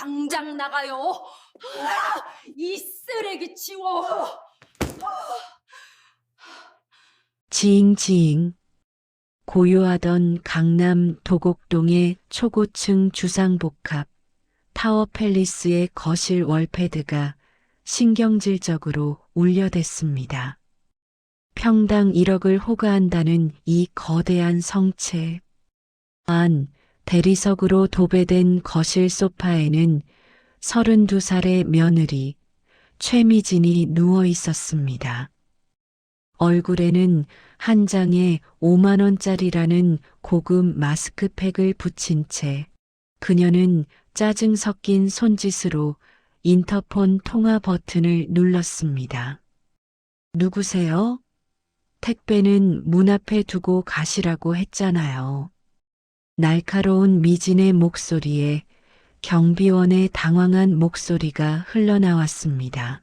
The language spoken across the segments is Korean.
당장 나가요. 이 쓰레기 치워. 지잉지잉. 고요하던 강남 도곡동의 초고층 주상복합 타워팰리스의 거실 월패드가 신경질적으로 울려댔습니다. 평당 1억을 호가한다는 이 거대한 성체. 안 대리석으로 도배된 거실 소파에는 32살의 며느리 최미진이 누워 있었습니다. 얼굴에는 한 장에 5만 원짜리라는 고급 마스크팩을 붙인 채 그녀는 짜증 섞인 손짓으로 인터폰 통화 버튼을 눌렀습니다. 누구세요? 택배는 문 앞에 두고 가시라고 했잖아요. 날카로운 미진의 목소리에 경비원의 당황한 목소리가 흘러나왔습니다.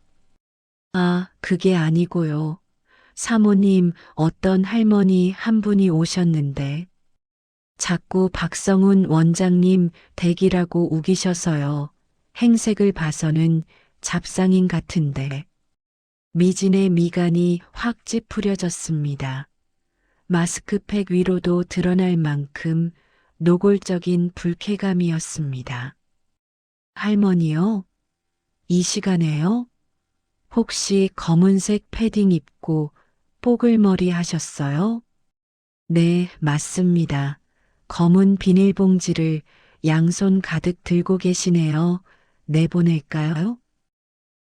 아, 그게 아니고요. 사모님, 어떤 할머니 한 분이 오셨는데 자꾸 박성훈 원장님 댁이라고 우기셔서요. 행색을 봐서는 잡상인 같은데. 미진의 미간이 확 찌푸려졌습니다. 마스크팩 위로도 드러날 만큼 노골적인 불쾌감이었습니다. 할머니요? 이 시간에요? 혹시 검은색 패딩 입고 뽀글머리 하셨어요? 네, 맞습니다. 검은 비닐봉지를 양손 가득 들고 계시네요. 내보낼까요?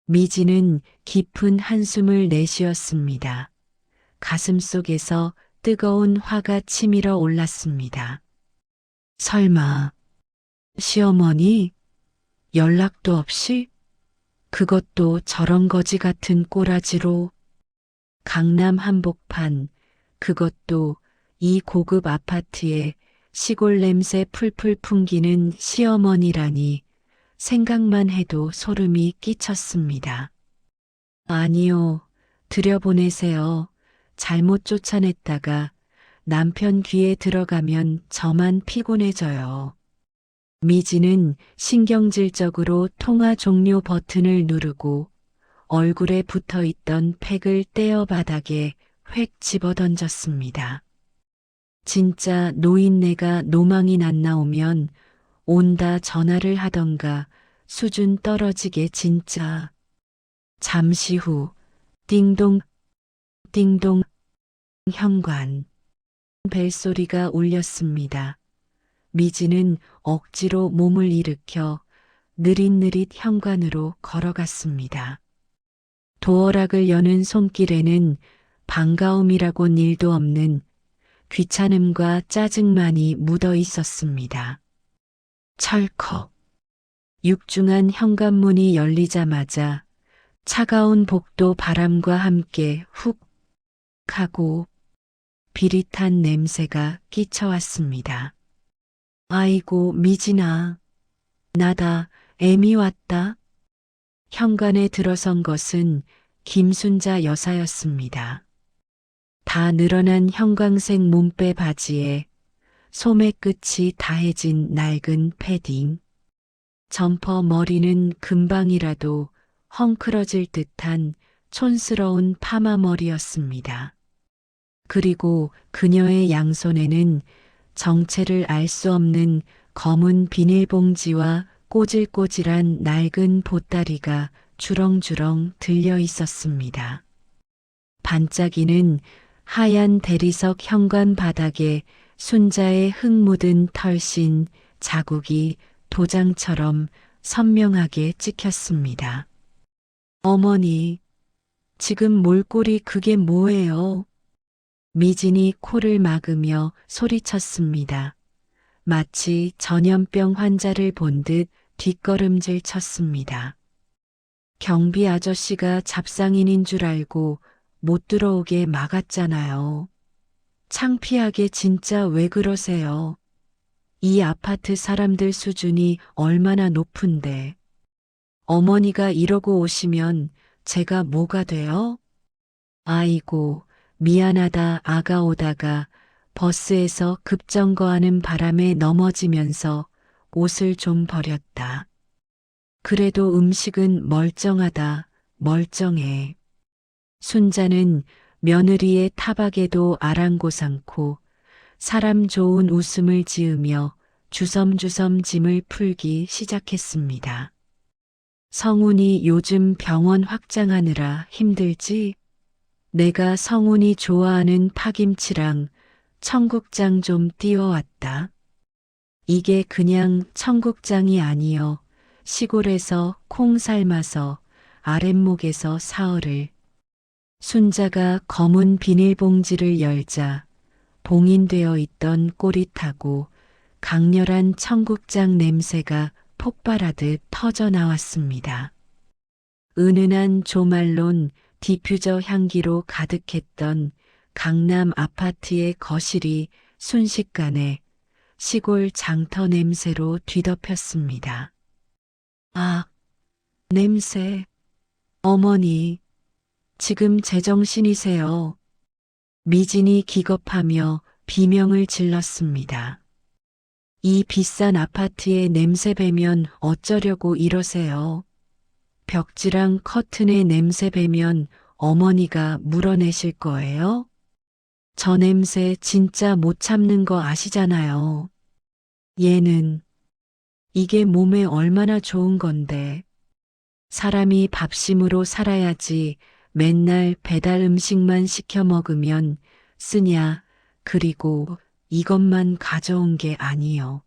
미지는 깊은 한숨을 내쉬었습니다. 가슴 속에서 뜨거운 화가 치밀어 올랐습니다. 설마, 시어머니? 연락도 없이? 그것도 저런 거지 같은 꼬라지로? 강남 한복판, 그것도 이 고급 아파트에 시골 냄새 풀풀 풍기는 시어머니라니 생각만 해도 소름이 끼쳤습니다. 아니요, 들여보내세요. 잘못 쫓아냈다가 남편 귀에 들어가면 저만 피곤해져요. 미지는 신경질적으로 통화 종료 버튼을 누르고 얼굴에 붙어 있던 팩을 떼어 바닥에 획 집어던졌습니다. 진짜 노인네가 노망이 났나오면 온다 전화를 하던가 수준 떨어지게 진짜. 잠시 후 띵동 띵동 현관 벨소리가 울렸습니다. 미지는 억지로 몸을 일으켜 느릿느릿 현관으로 걸어갔습니다. 도어락을 여는 손길에는 반가움이라곤 일도 없는 귀찮음과 짜증만이 묻어 있었습니다. 철컥. 육중한 현관문이 열리자마자 차가운 복도 바람과 함께 훅 하고 비릿한 냄새가 끼쳐왔습니다. 아이고 미진아, 나다, 애미 왔다. 현관에 들어선 것은 김순자 여사였습니다. 다 늘어난 형광색 몸빼 바지에 소매 끝이 다해진 낡은 패딩, 점퍼 머리는 금방이라도 헝클어질 듯한 촌스러운 파마머리였습니다. 그리고 그녀의 양손에는 정체를 알 수 없는 검은 비닐봉지와 꼬질꼬질한 낡은 보따리가 주렁주렁 들려 있었습니다. 반짝이는 하얀 대리석 현관 바닥에 순자의 흙 묻은 털신 자국이 도장처럼 선명하게 찍혔습니다. 어머니, 지금 몰골이 그게 뭐예요? 미진이 코를 막으며 소리쳤습니다. 마치 전염병 환자를 본 듯 뒷걸음질 쳤습니다. 경비 아저씨가 잡상인인 줄 알고 못 들어오게 막았잖아요. 창피하게 진짜 왜 그러세요? 이 아파트 사람들 수준이 얼마나 높은데. 어머니가 이러고 오시면 제가 뭐가 돼요? 아이고, 미안하다 아가 오다가 버스에서 급정거하는 바람에 넘어지면서 옷을 좀 버렸다. 그래도 음식은 멀쩡하다, 멀쩡해. 순자는 며느리의 타박에도 아랑곳않고 사람 좋은 웃음을 지으며 주섬주섬 짐을 풀기 시작했습니다. 성훈이 요즘 병원 확장하느라 힘들지? 내가 성훈이 좋아하는 파김치랑 청국장 좀 띄워왔다. 이게 그냥 청국장이 아니여 시골에서 콩 삶아서 아랫목에서 사흘을. 순자가 검은 비닐봉지를 열자 봉인되어 있던 꼬릿하고 강렬한 청국장 냄새가 폭발하듯 터져 나왔습니다. 은은한 조말론 디퓨저 향기로 가득했던 강남 아파트의 거실이 순식간에 시골 장터 냄새로 뒤덮였습니다. 아, 냄새. 어머니, 지금 제정신이세요. 미진이 기겁하며 비명을 질렀습니다. 이 비싼 아파트에 냄새 배면 어쩌려고 이러세요. 벽지랑 커튼에 냄새 배면 어머니가 물어내실 거예요? 저 냄새 진짜 못 참는 거 아시잖아요. 얘는 이게 몸에 얼마나 좋은 건데. 사람이 밥심으로 살아야지 맨날 배달 음식만 시켜 먹으면 쓰냐. 그리고 이것만 가져온 게 아니요.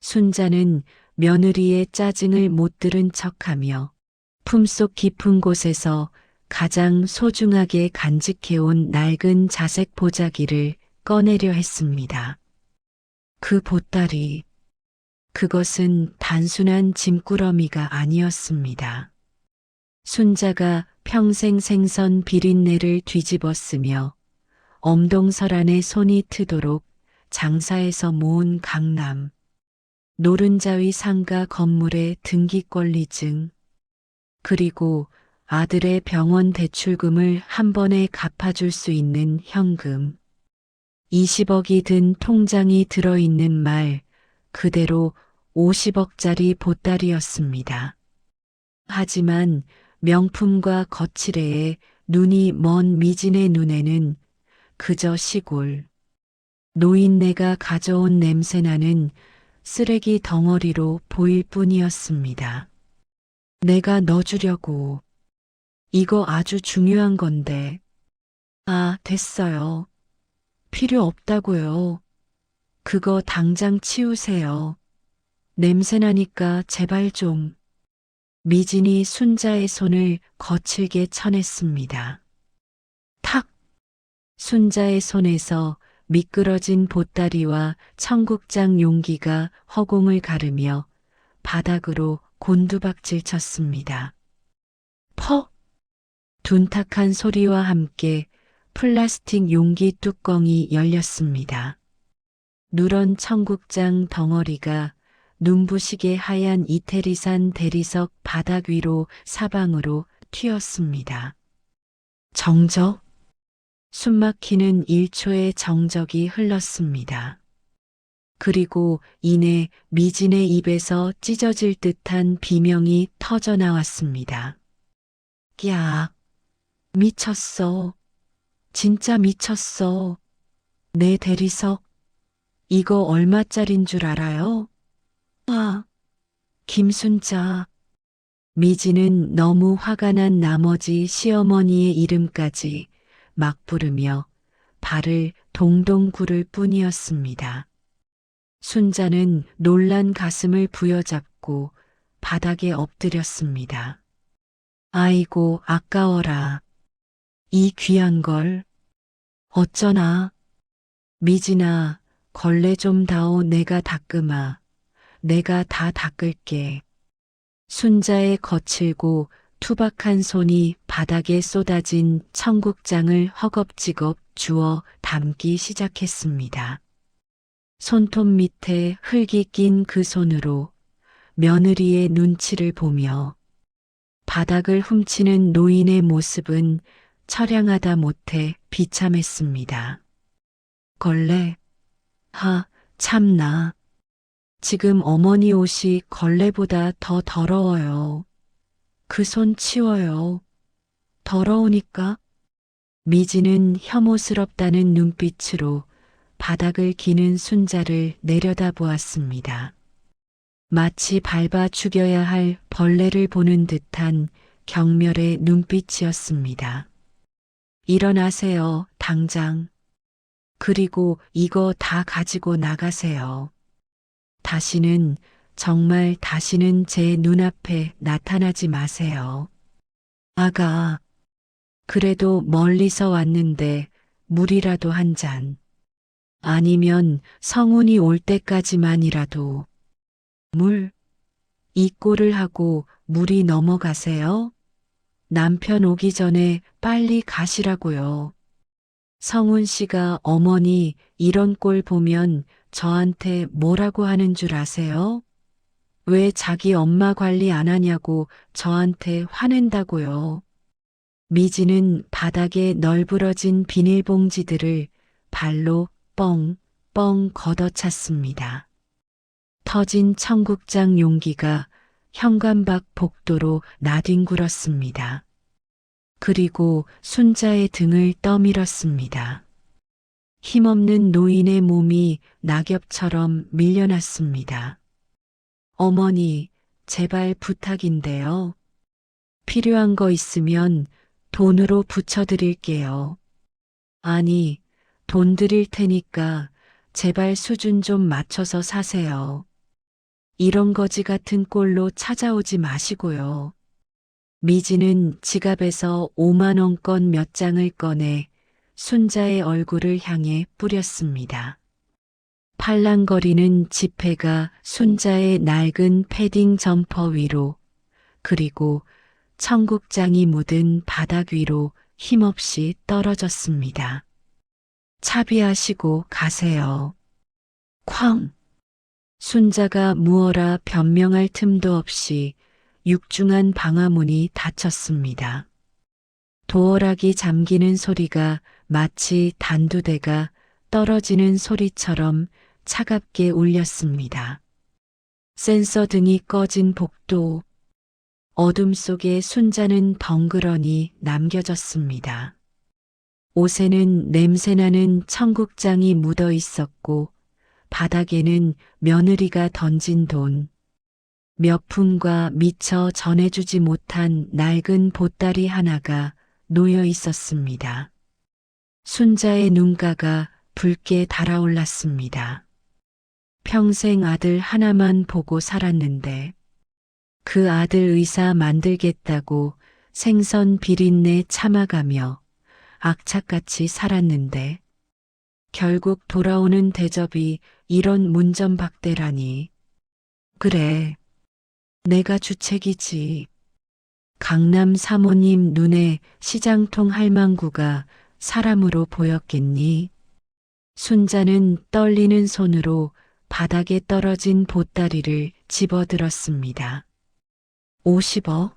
순자는 며느리의 짜증을 못 들은 척하며 품속 깊은 곳에서 가장 소중하게 간직해온 낡은 자색 보자기를 꺼내려 했습니다. 그 보따리, 그것은 단순한 짐꾸러미가 아니었습니다. 순자가 평생 생선 비린내를 뒤집었으며 엄동설 안에 손이 트도록 장사해서 모은 강남, 노른자위 상가 건물의 등기권리증, 그리고 아들의 병원 대출금을 한 번에 갚아줄 수 있는 현금, 20억이 든 통장이 들어있는 말 그대로 50억짜리 보따리였습니다. 하지만 명품과 거칠애에 눈이 먼 미진의 눈에는 그저 시골, 노인네가 가져온 냄새나는 쓰레기 덩어리로 보일 뿐이었습니다. 내가 넣어주려고. 이거 아주 중요한 건데. 아, 됐어요. 필요 없다고요. 그거 당장 치우세요. 냄새나니까 제발 좀. 미진이 순자의 손을 거칠게 쳐냈습니다. 탁! 순자의 손에서 미끄러진 보따리와 청국장 용기가 허공을 가르며 바닥으로 곤두박질 쳤습니다. 퍽! 둔탁한 소리와 함께 플라스틱 용기 뚜껑이 열렸습니다. 누런 청국장 덩어리가 눈부시게 하얀 이태리산 대리석 바닥 위로 사방으로 튀었습니다. 정적? 숨막히는 1초의 정적이 흘렀습니다. 그리고 이내 미진의 입에서 찢어질 듯한 비명이 터져 나왔습니다. 야, 미쳤어. 진짜 미쳤어. 내 대리석, 이거 얼마짜린 줄 알아요? 아, 김순자. 미진은 너무 화가 난 나머지 시어머니의 이름까지 막 부르며 발을 동동 구를 뿐이었습니다. 순자는 놀란 가슴을 부여잡고 바닥에 엎드렸습니다. 아이고, 아까워라. 이 귀한 걸. 어쩌나. 미진아, 걸레 좀 다오. 내가 닦으마. 내가 다 닦을게. 순자의 거칠고 투박한 손이 바닥에 쏟아진 청국장을 허겁지겁 주워 담기 시작했습니다. 손톱 밑에 흙이 낀 그 손으로 며느리의 눈치를 보며 바닥을 훔치는 노인의 모습은 처량하다 못해 비참했습니다. 걸레? 하, 참나. 지금 어머니 옷이 걸레보다 더 더러워요. 그 손 치워요. 더러우니까. 미지는 혐오스럽다는 눈빛으로 바닥을 기는 순자를 내려다보았습니다. 마치 밟아 죽여야 할 벌레를 보는 듯한 경멸의 눈빛이었습니다. 일어나세요, 당장. 그리고 이거 다 가지고 나가세요. 다시는, 정말 다시는 제 눈앞에 나타나지 마세요. 아가, 그래도 멀리서 왔는데 물이라도 한 잔. 아니면 성운이 올 때까지만이라도. 물? 이 꼴을 하고 물이 넘어가세요? 남편 오기 전에 빨리 가시라고요. 성운 씨가 어머니 이런 꼴 보면 저한테 뭐라고 하는 줄 아세요? 왜 자기 엄마 관리 안 하냐고 저한테 화낸다고요. 미지는 바닥에 널브러진 비닐봉지들을 발로 뻥뻥 걷어찼습니다. 터진 청국장 용기가 현관밖 복도로 나뒹굴었습니다. 그리고 순자의 등을 떠밀었습니다. 힘없는 노인의 몸이 낙엽처럼 밀려났습니다. 어머니, 제발 부탁인데요. 필요한 거 있으면 돈으로 붙여드릴게요. 아니, 돈 드릴 테니까 제발 수준 좀 맞춰서 사세요. 이런 거지 같은 꼴로 찾아오지 마시고요. 미지는 지갑에서 5만 원권 몇 장을 꺼내 순자의 얼굴을 향해 뿌렸습니다. 팔랑거리는 지폐가 순자의 낡은 패딩 점퍼 위로, 그리고 청국장이 묻은 바닥 위로 힘없이 떨어졌습니다. 차비하시고 가세요. 쾅! 순자가 무어라 변명할 틈도 없이 육중한 방화문이 닫혔습니다. 도어락이 잠기는 소리가 마치 단두대가 떨어지는 소리처럼 차갑게 울렸습니다. 센서 등이 꺼진 복도. 어둠 속에 순자는 덩그러니 남겨졌습니다. 옷에는 냄새나는 청국장이 묻어 있었고 바닥에는 며느리가 던진 돈, 몇 푼과 미처 전해주지 못한 낡은 보따리 하나가 놓여 있었습니다. 순자의 눈가가 붉게 달아올랐습니다. 평생 아들 하나만 보고 살았는데 그 아들 의사 만들겠다고 생선 비린내 참아가며 악착같이 살았는데 결국 돌아오는 대접이 이런 문전박대라니. 그래, 내가 주책이지. 강남 사모님 눈에 시장통 할망구가 사람으로 보였겠니? 순자는 떨리는 손으로 바닥에 떨어진 보따리를 집어들었습니다. 50억?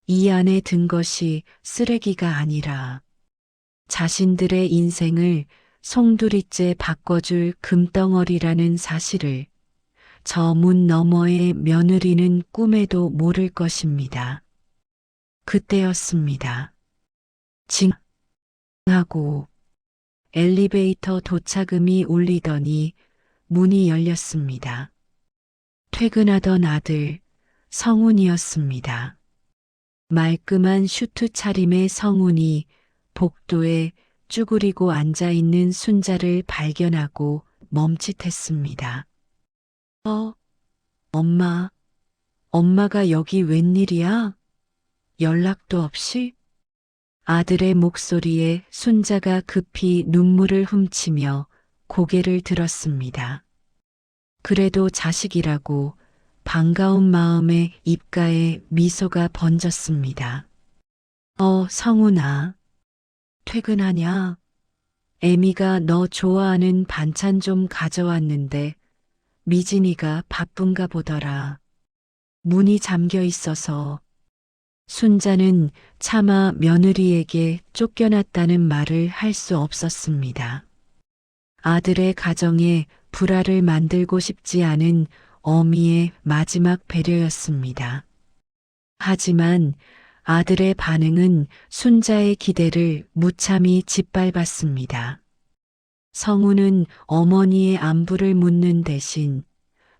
이 안에 든 것이 쓰레기가 아니라 자신들의 인생을 송두리째 바꿔줄 금덩어리라는 사실을 저 문 너머의 며느리는 꿈에도 모를 것입니다. 그때였습니다. 징 하고 엘리베이터 도착음이 울리더니 문이 열렸습니다. 퇴근하던 아들 성운이었습니다. 말끔한 슈트 차림의 성운이 복도에 쭈그리고 앉아있는 순자를 발견하고 멈칫했습니다. 엄마, 엄마가 여기 웬일이야? 연락도 없이? 아들의 목소리에 순자가 급히 눈물을 훔치며 고개를 들었습니다. 그래도 자식이라고 반가운 마음에 입가에 미소가 번졌습니다. 성훈아, 퇴근하냐? 애미가 너 좋아하는 반찬 좀 가져왔는데 미진이가 바쁜가 보더라. 문이 잠겨 있어서. 순자는 차마 며느리에게 쫓겨났다는 말을 할 수 없었습니다. 아들의 가정에 불화를 만들고 싶지 않은 어미의 마지막 배려였습니다. 하지만 아들의 반응은 순자의 기대를 무참히 짓밟았습니다. 성우는 어머니의 안부를 묻는 대신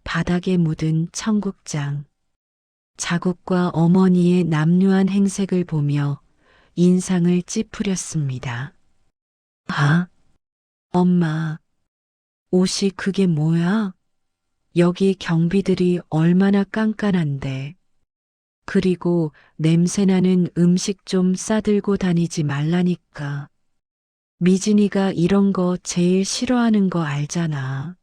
바닥에 묻은 청국장, 자국과 어머니의 남루한 행색을 보며 인상을 찌푸렸습니다. 아, 엄마, 옷이 그게 뭐야? 여기 경비들이 얼마나 깐깐한데. 그리고 냄새나는 음식 좀 싸들고 다니지 말라니까. 미진이가 이런 거 제일 싫어하는 거 알잖아.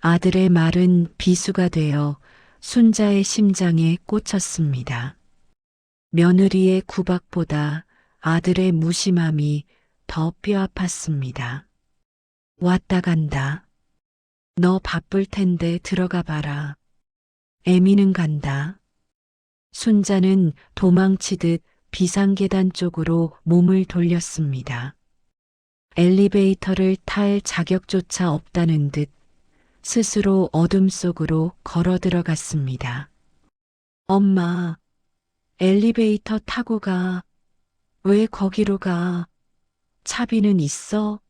아들의 말은 비수가 되어 순자의 심장에 꽂혔습니다. 며느리의 구박보다 아들의 무심함이 더 뼈아팠습니다. 왔다 간다. 너 바쁠 텐데 들어가 봐라. 애미는 간다. 순자는 도망치듯 비상계단 쪽으로 몸을 돌렸습니다. 엘리베이터를 탈 자격조차 없다는 듯 스스로 어둠 속으로 걸어 들어갔습니다. 엄마, 엘리베이터 타고 가. 왜 거기로 가? 차비는 있어?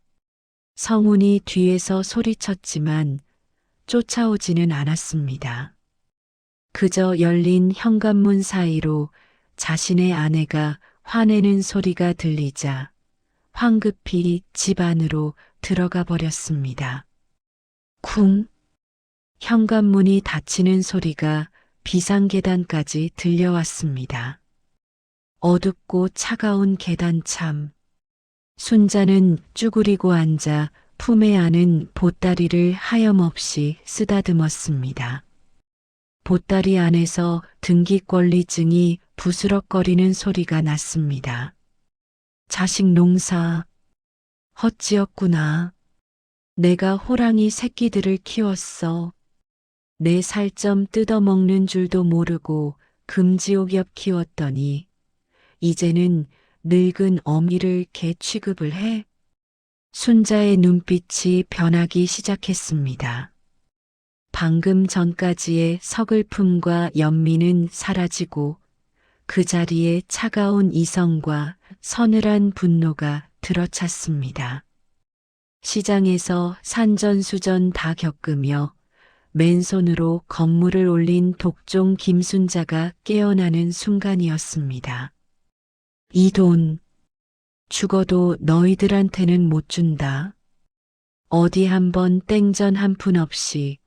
성훈이 뒤에서 소리쳤지만 쫓아오지는 않았습니다. 그저 열린 현관문 사이로 자신의 아내가 화내는 소리가 들리자 황급히 집 안으로 들어가 버렸습니다. 쿵! 현관문이 닫히는 소리가 비상계단까지 들려왔습니다. 어둡고 차가운 계단참. 순자는 쭈그리고 앉아 품에 안은 보따리를 하염없이 쓰다듬었습니다. 보따리 안에서 등기권리증이 부스럭거리는 소리가 났습니다. 자식 농사 헛지었구나. 내가 호랑이 새끼들을 키웠어. 내 살점 뜯어먹는 줄도 모르고 금지옥엽 키웠더니 이제는 늙은 어미를 개 취급을 해? 순자의 눈빛이 변하기 시작했습니다. 방금 전까지의 서글픔과 연민은 사라지고 그 자리에 차가운 이성과 서늘한 분노가 들어찼습니다. 시장에서 산전수전 다 겪으며 맨손으로 건물을 올린 독종 김순자가 깨어나는 순간이었습니다. 이 돈 죽어도 너희들한테는 못 준다. 어디 한번 땡전 한 푼 없이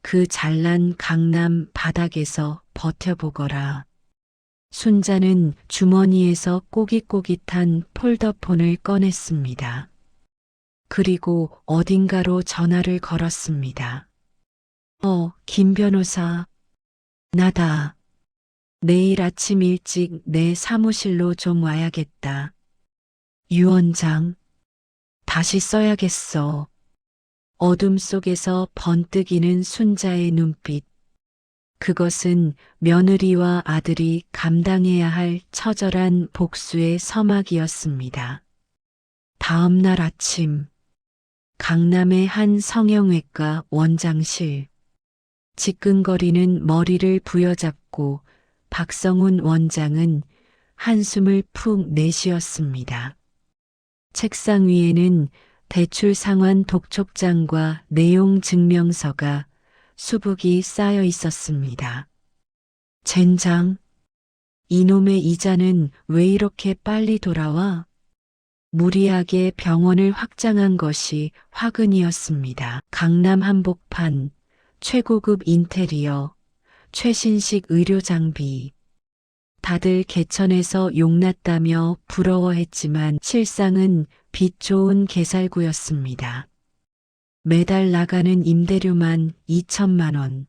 그 잘난 강남 바닥에서 버텨보거라. 순자는 주머니에서 꼬깃꼬깃한 폴더폰을 꺼냈습니다. 그리고 어딘가로 전화를 걸었습니다. 김 변호사. 나다. 내일 아침 일찍 내 사무실로 좀 와야겠다. 유 원장. 다시 써야겠어. 어둠 속에서 번뜩이는 순자의 눈빛. 그것은 며느리와 아들이 감당해야 할 처절한 복수의 서막이었습니다. 다음 날 아침, 강남의 한 성형외과 원장실. 지끈거리는 머리를 부여잡고 박성훈 원장은 한숨을 푹 내쉬었습니다. 책상 위에는 대출 상환 독촉장과 내용 증명서가 수북이 쌓여 있었습니다. 젠장, 이놈의 이자는 왜 이렇게 빨리 돌아와? 무리하게 병원을 확장한 것이 화근이었습니다. 강남 한복판, 최고급 인테리어, 최신식 의료 장비. 다들 개천에서 용났다며 부러워했지만 실상은 빛 좋은 개살구였습니다. 매달 나가는 임대료만 2천만 원.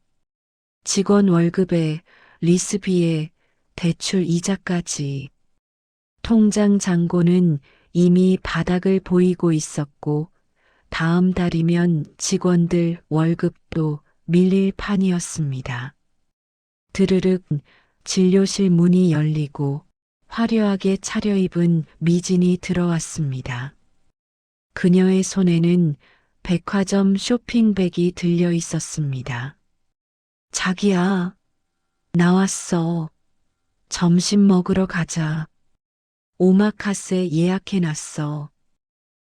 직원 월급에 리스비에 대출 이자까지. 통장 잔고는 이미 바닥을 보이고 있었고 다음 달이면 직원들 월급도 밀릴 판이었습니다. 드르륵 진료실 문이 열리고 화려하게 차려입은 미진이 들어왔습니다. 그녀의 손에는 백화점 쇼핑백이 들려 있었습니다. 자기야, 나왔어. 점심 먹으러 가자. 오마카세 예약해놨어.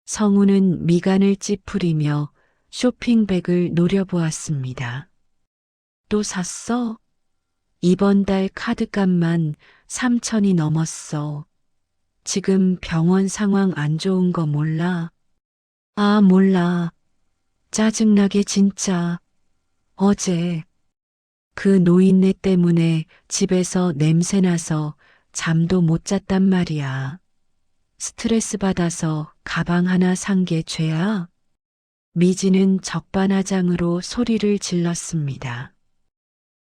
성우는 미간을 찌푸리며 쇼핑백을 노려보았습니다. 또 샀어? 이번 달 카드값만 3천이 넘었어. 지금 병원 상황 안 좋은 거 몰라? 아, 몰라. 짜증나게 진짜. 어제 그 노인네 때문에 집에서 냄새나서 잠도 못 잤단 말이야. 스트레스 받아서 가방 하나 산 게 죄야? 미지는 적반하장으로 소리를 질렀습니다.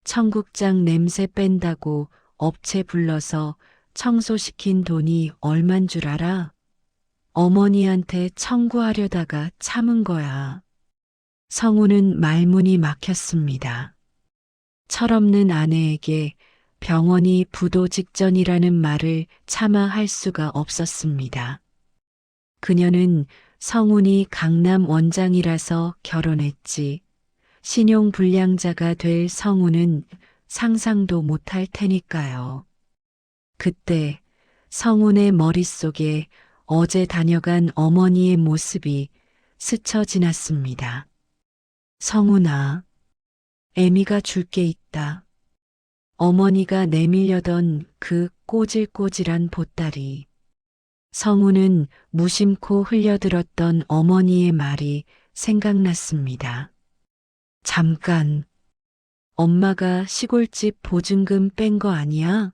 청국장 냄새 뺀다고 업체 불러서 청소시킨 돈이 얼만 줄 알아? 어머니한테 청구하려다가 참은 거야. 성우는 말문이 막혔습니다. 철없는 아내에게 병원이 부도 직전이라는 말을 차마 할 수가 없었습니다. 그녀는 성운이 강남 원장이라서 결혼했지. 신용불량자가 될 성우는 상상도 못할 테니까요. 그때 성운의 머릿속에 어제 다녀간 어머니의 모습이 스쳐 지났습니다. 성운아, 애미가 줄 게 있다. 어머니가 내밀려던 그 꼬질꼬질한 보따리. 성우는 무심코 흘려들었던 어머니의 말이 생각났습니다. 잠깐, 엄마가 시골집 보증금 뺀 거 아니야?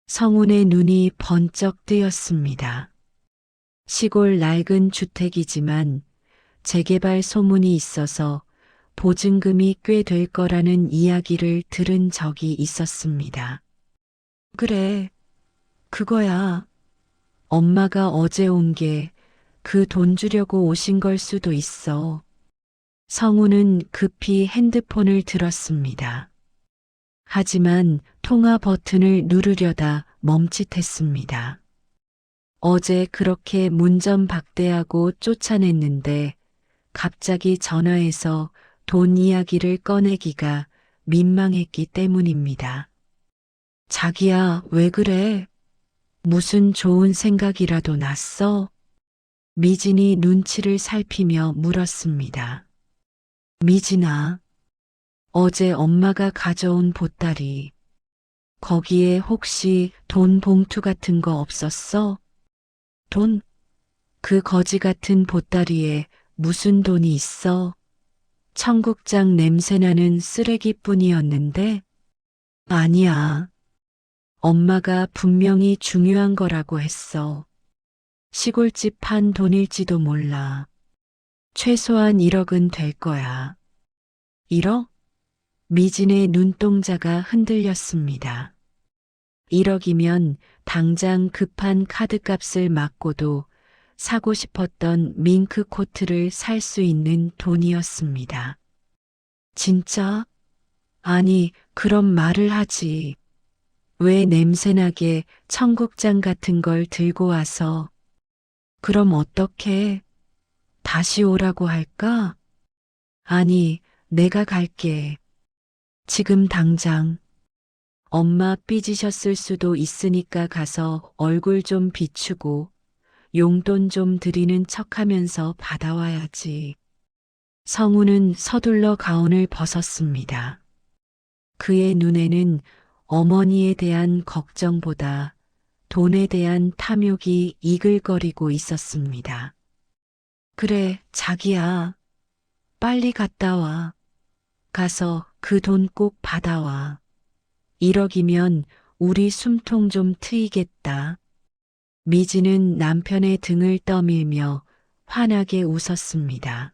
성운의 눈이 번쩍 뜨였습니다. 시골 낡은 주택이지만 재개발 소문이 있어서 보증금이 꽤 될 거라는 이야기를 들은 적이 있었습니다. 그래, 그거야. 엄마가 어제 온 게 그 돈 주려고 오신 걸 수도 있어. 성우는 급히 핸드폰을 들었습니다. 하지만 통화 버튼을 누르려다 멈칫했습니다. 어제 그렇게 문전박대하고 쫓아냈는데 갑자기 전화해서 돈 이야기를 꺼내기가 민망했기 때문입니다. 자기야, 왜 그래? 무슨 좋은 생각이라도 났어? 미진이 눈치를 살피며 물었습니다. 미진아, 어제 엄마가 가져온 보따리, 거기에 혹시 돈 봉투 같은 거 없었어? 돈? 그 거지 같은 보따리에 무슨 돈이 있어? 청국장 냄새나는 쓰레기뿐이었는데? 아니야. 엄마가 분명히 중요한 거라고 했어. 시골집 판 돈일지도 몰라. 최소한 1억은 될 거야. 1억? 미진의 눈동자가 흔들렸습니다. 1억이면 당장 급한 카드값을 막고도 사고 싶었던 밍크 코트를 살 수 있는 돈이었습니다. 진짜? 아니, 그런 말을 하지. 왜 냄새나게 청국장 같은 걸 들고 와서. 그럼 어떡해? 다시 오라고 할까? 아니, 내가 갈게. 지금 당장. 엄마 삐지셨을 수도 있으니까 가서 얼굴 좀 비추고 용돈 좀 드리는 척하면서 받아와야지. 성우는 서둘러 가운을 벗었습니다. 그의 눈에는 어머니에 대한 걱정보다 돈에 대한 탐욕이 이글거리고 있었습니다. 그래, 자기야. 빨리 갔다 와. 가서 그 돈 꼭 받아와. 1억이면 우리 숨통 좀 트이겠다. 미지는 남편의 등을 떠밀며 환하게 웃었습니다.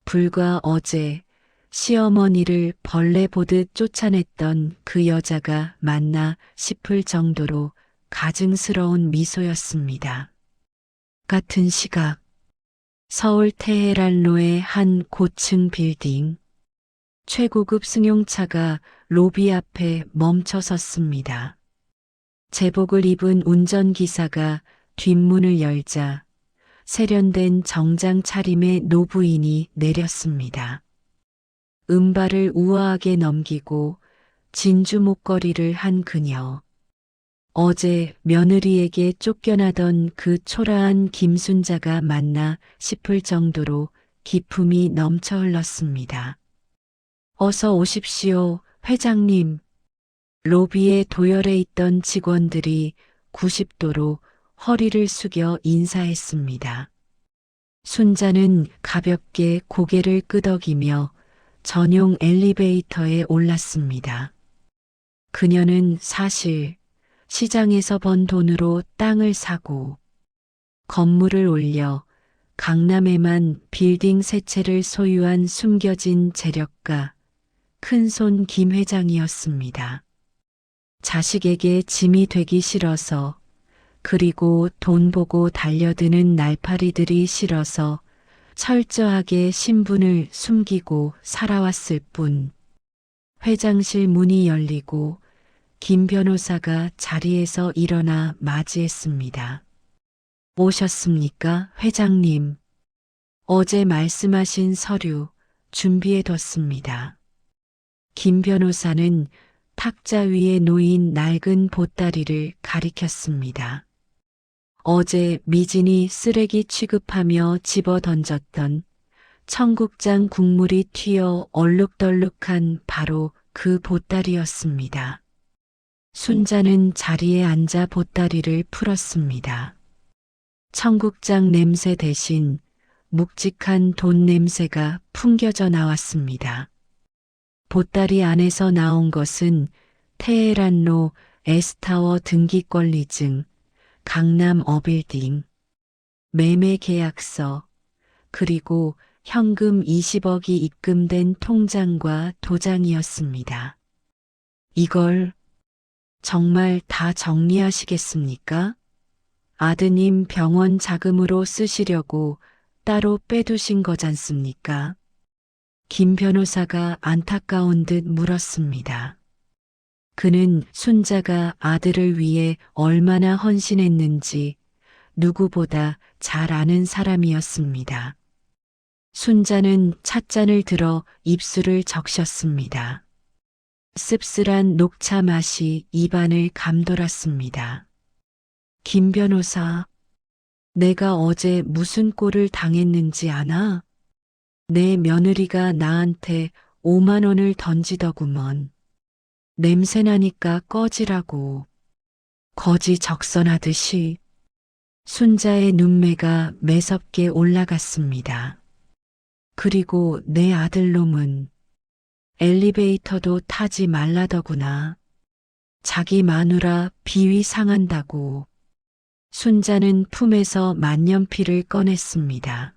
불과 어제 시어머니를 벌레 보듯 쫓아냈던 그 여자가 맞나 싶을 정도로 가증스러운 미소였습니다. 같은 시각, 서울 테헤란로의 한 고층 빌딩, 최고급 승용차가 로비 앞에 멈춰 섰습니다. 제복을 입은 운전기사가 뒷문을 열자 세련된 정장 차림의 노부인이 내렸습니다. 은발을 우아하게 넘기고 진주 목걸이를 한 그녀. 어제 며느리에게 쫓겨나던 그 초라한 김순자가 맞나 싶을 정도로 기품이 넘쳐 흘렀습니다. 어서 오십시오, 회장님. 로비에 도열해 있던 직원들이 90도로 허리를 숙여 인사했습니다. 순자는 가볍게 고개를 끄덕이며 전용 엘리베이터에 올랐습니다. 그녀는 사실 시장에서 번 돈으로 땅을 사고 건물을 올려 강남에만 빌딩 세 채를 소유한 숨겨진 재력가 큰손 김 회장이었습니다. 자식에게 짐이 되기 싫어서, 그리고 돈 보고 달려드는 날파리들이 싫어서 철저하게 신분을 숨기고 살아왔을 뿐. 회장실 문이 열리고 김 변호사가 자리에서 일어나 맞이했습니다. 오셨습니까, 회장님? 어제 말씀하신 서류 준비해뒀습니다. 김 변호사는 탁자 위에 놓인 낡은 보따리를 가리켰습니다. 어제 미진이 쓰레기 취급하며 집어 던졌던 청국장 국물이 튀어 얼룩덜룩한 바로 그 보따리였습니다. 순자는 자리에 앉아 보따리를 풀었습니다. 청국장 냄새 대신 묵직한 돈 냄새가 풍겨져 나왔습니다. 보따리 안에서 나온 것은 테헤란로 S타워 등기권리증, 강남 어빌딩, 매매 계약서, 그리고 현금 20억이 입금된 통장과 도장이었습니다. 이걸 정말 다 정리하시겠습니까? 아드님 병원 자금으로 쓰시려고 따로 빼두신 거잖습니까? 김 변호사가 안타까운 듯 물었습니다. 그는 순자가 아들을 위해 얼마나 헌신했는지 누구보다 잘 아는 사람이었습니다. 순자는 찻잔을 들어 입술을 적셨습니다. 씁쓸한 녹차 맛이 입안을 감돌았습니다. 김 변호사, 내가 어제 무슨 꼴을 당했는지 아나? 내 며느리가 나한테 5만 원을 던지더구먼. 냄새나니까 꺼지라고. 거지 적선하듯이. 순자의 눈매가 매섭게 올라갔습니다. 그리고 내 아들놈은 엘리베이터도 타지 말라더구나. 자기 마누라 비위 상한다고. 순자는 품에서 만년필을 꺼냈습니다.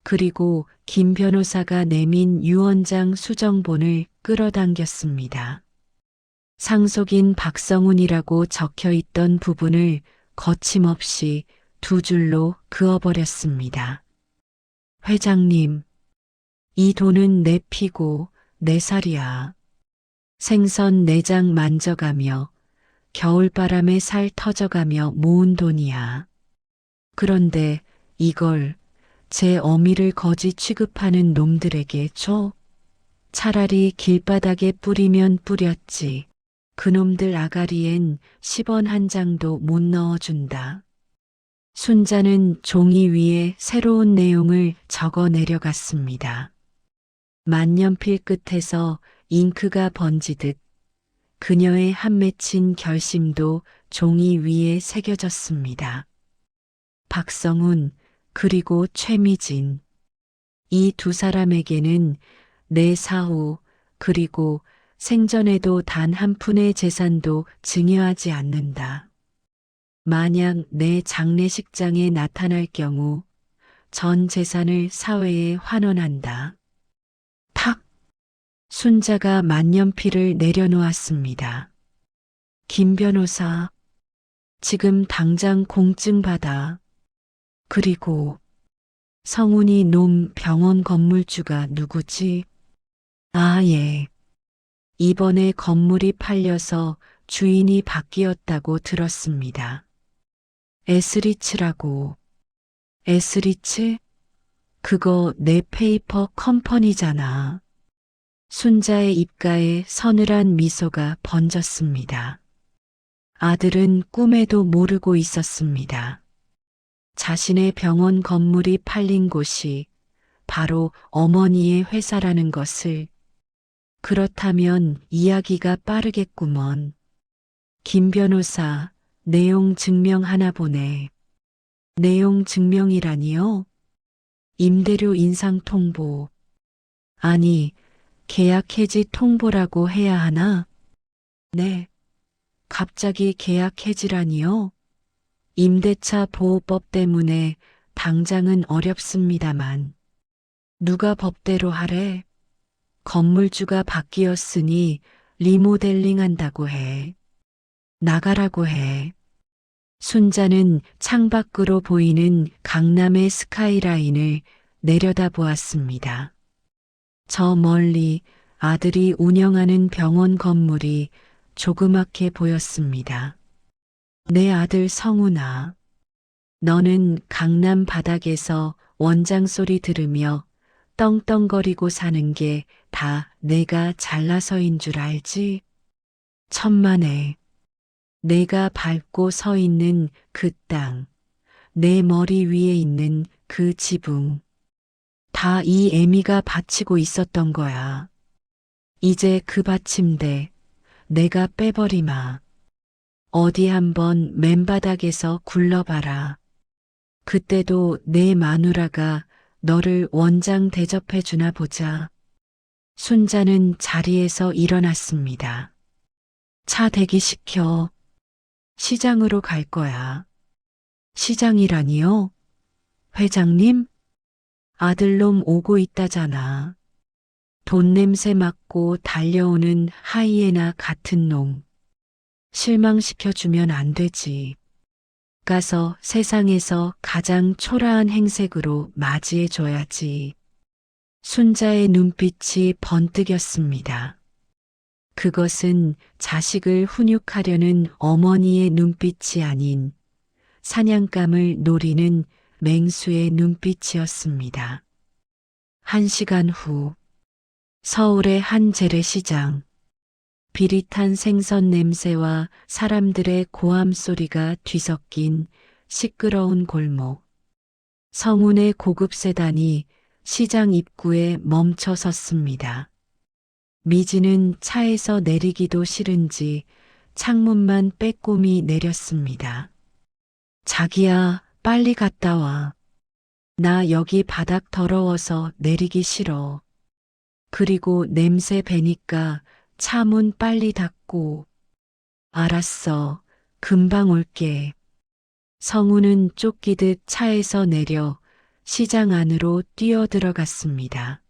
그리고 김 변호사가 내민 유언장 수정본을 끌어당겼습니다. 상속인 박성훈이라고 적혀있던 부분을 거침없이 두 줄로 그어버렸습니다. 회장님, 이 돈은 내 피고 내 살이야. 생선 내장 만져가며 겨울바람에 살 터져가며 모은 돈이야. 그런데 이걸 제 어미를 거지 취급하는 놈들에게 줘? 차라리 길바닥에 뿌리면 뿌렸지. 그놈들 아가리엔 10원 한 장도 못 넣어준다. 순자는 종이 위에 새로운 내용을 적어 내려갔습니다. 만년필 끝에서 잉크가 번지듯 그녀의 한 맺힌 결심도 종이 위에 새겨졌습니다. 박성훈, 그리고 최미진. 이 두 사람에게는 내 사후, 그리고 생전에도 단 한 푼의 재산도 증여하지 않는다. 만약 내 장례식장에 나타날 경우 전 재산을 사회에 환원한다. 탁! 순자가 만년필을 내려놓았습니다. 김 변호사, 지금 당장 공증 받아. 그리고 성훈이 놈 병원 건물주가 누구지? 아, 예. 이번에 건물이 팔려서 주인이 바뀌었다고 들었습니다. 에스리츠라고. 에스리츠? 그거 내 페이퍼 컴퍼니잖아. 순자의 입가에 서늘한 미소가 번졌습니다. 아들은 꿈에도 모르고 있었습니다. 자신의 병원 건물이 팔린 곳이 바로 어머니의 회사라는 것을. 그렇다면 이야기가 빠르겠구먼. 김 변호사, 내용 증명하나 보네. 내용 증명이라니요? 임대료 인상 통보. 아니, 계약 해지 통보라고 해야 하나? 네. 갑자기 계약 해지라니요? 임대차 보호법 때문에 당장은 어렵습니다만. 누가 법대로 하래? 건물주가 바뀌었으니 리모델링 한다고 해. 나가라고 해. 순자는 창밖으로 보이는 강남의 스카이라인을 내려다보았습니다. 저 멀리 아들이 운영하는 병원 건물이 조그맣게 보였습니다. 내 아들 성훈아, 너는 강남 바닥에서 원장 소리 들으며 떵떵거리고 사는 게 다 내가 잘나서인 줄 알지? 천만에. 내가 밟고 서 있는 그 땅, 내 머리 위에 있는 그 지붕, 다 이 애미가 바치고 있었던 거야. 이제 그 받침대 내가 빼버리마. 어디 한번 맨바닥에서 굴러봐라. 그때도 내 마누라가 너를 원장 대접해 주나 보자. 순자는 자리에서 일어났습니다. 차 대기시켜. 시장으로 갈 거야. 시장이라니요? 회장님? 아들놈 오고 있다잖아. 돈 냄새 맡고 달려오는 하이에나 같은 놈. 실망시켜주면 안 되지. 가서 세상에서 가장 초라한 행색으로 맞이해줘야지. 순자의 눈빛이 번뜩였습니다. 그것은 자식을 훈육하려는 어머니의 눈빛이 아닌 사냥감을 노리는 맹수의 눈빛이었습니다. 1시간 후, 서울의 한 재래시장. 비릿한 생선 냄새와 사람들의 고함 소리가 뒤섞인 시끄러운 골목. 성운의 고급 세단이 시장 입구에 멈춰 섰습니다. 미지는 차에서 내리기도 싫은지 창문만 빼꼼히 내렸습니다. 자기야, 빨리 갔다 와. 나 여기 바닥 더러워서 내리기 싫어. 그리고 냄새 배니까 차 문 빨리 닫고. 알았어. 금방 올게. 성우는 쫓기듯 차에서 내려 시장 안으로 뛰어들어갔습니다.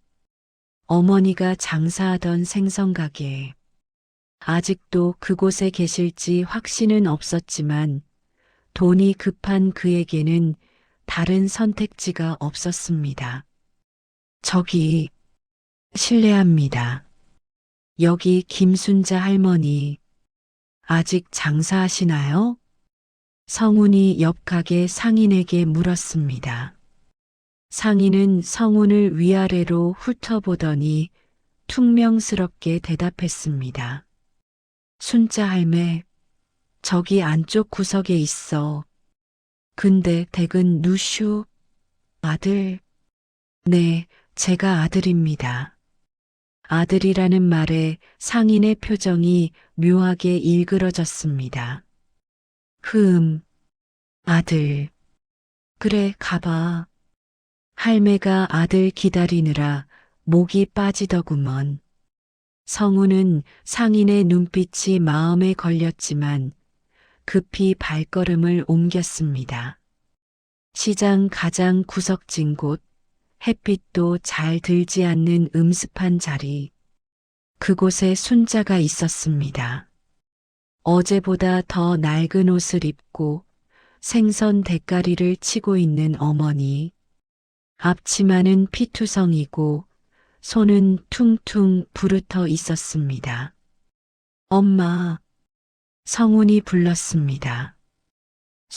어머니가 장사하던 생선가게. 아직도 그곳에 계실지 확신은 없었지만 돈이 급한 그에게는 다른 선택지가 없었습니다. 저기, 실례합니다. 여기 김순자 할머니, 아직 장사하시나요? 성운이 옆 가게 상인에게 물었습니다. 상인은 성운을 위아래로 훑어보더니 퉁명스럽게 대답했습니다. 순자 할매, 저기 안쪽 구석에 있어. 근데 댁은 누슈? 아들? 네, 제가 아들입니다. 아들이라는 말에 상인의 표정이 묘하게 일그러졌습니다. 아들. 그래, 가봐. 할매가 아들 기다리느라 목이 빠지더구먼. 성우는 상인의 눈빛이 마음에 걸렸지만 급히 발걸음을 옮겼습니다. 시장 가장 구석진 곳, 햇빛도 잘 들지 않는 음습한 자리. 그곳에 순자가 있었습니다. 어제보다 더 낡은 옷을 입고 생선 대가리를 치고 있는 어머니. 앞치마는 피투성이고 손은 퉁퉁 부르터 있었습니다. 엄마, 성운이 불렀습니다.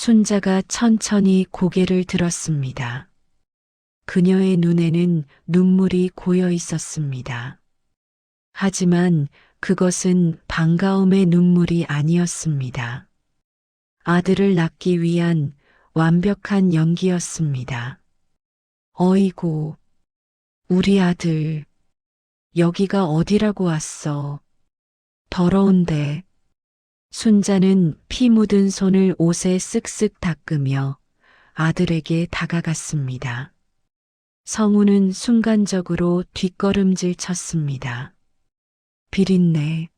순자가 천천히 고개를 들었습니다. 그녀의 눈에는 눈물이 고여 있었습니다. 하지만 그것은 반가움의 눈물이 아니었습니다. 아들을 낳기 위한 완벽한 연기였습니다. 어이구, 우리 아들, 여기가 어디라고 왔어? 더러운데. 순자는 피 묻은 손을 옷에 쓱쓱 닦으며 아들에게 다가갔습니다. 성우는 순간적으로 뒷걸음질 쳤습니다. 비린내.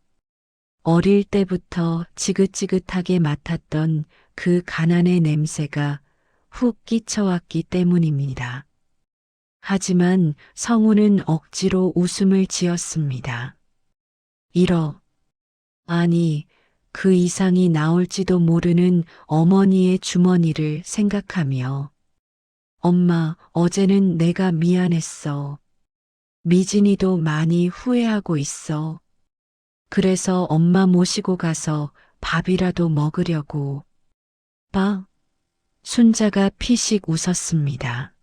어릴 때부터 지긋지긋하게 맡았던 그 가난의 냄새가 훅 끼쳐왔기 때문입니다. 하지만 성우는 억지로 웃음을 지었습니다. 아니, 그 이상이 나올지도 모르는 어머니의 주머니를 생각하며 엄마, 어제는 내가 미안했어. 미진이도 많이 후회하고 있어. 그래서 엄마 모시고 가서 밥이라도 먹으려고. 순자가 피식 웃었습니다.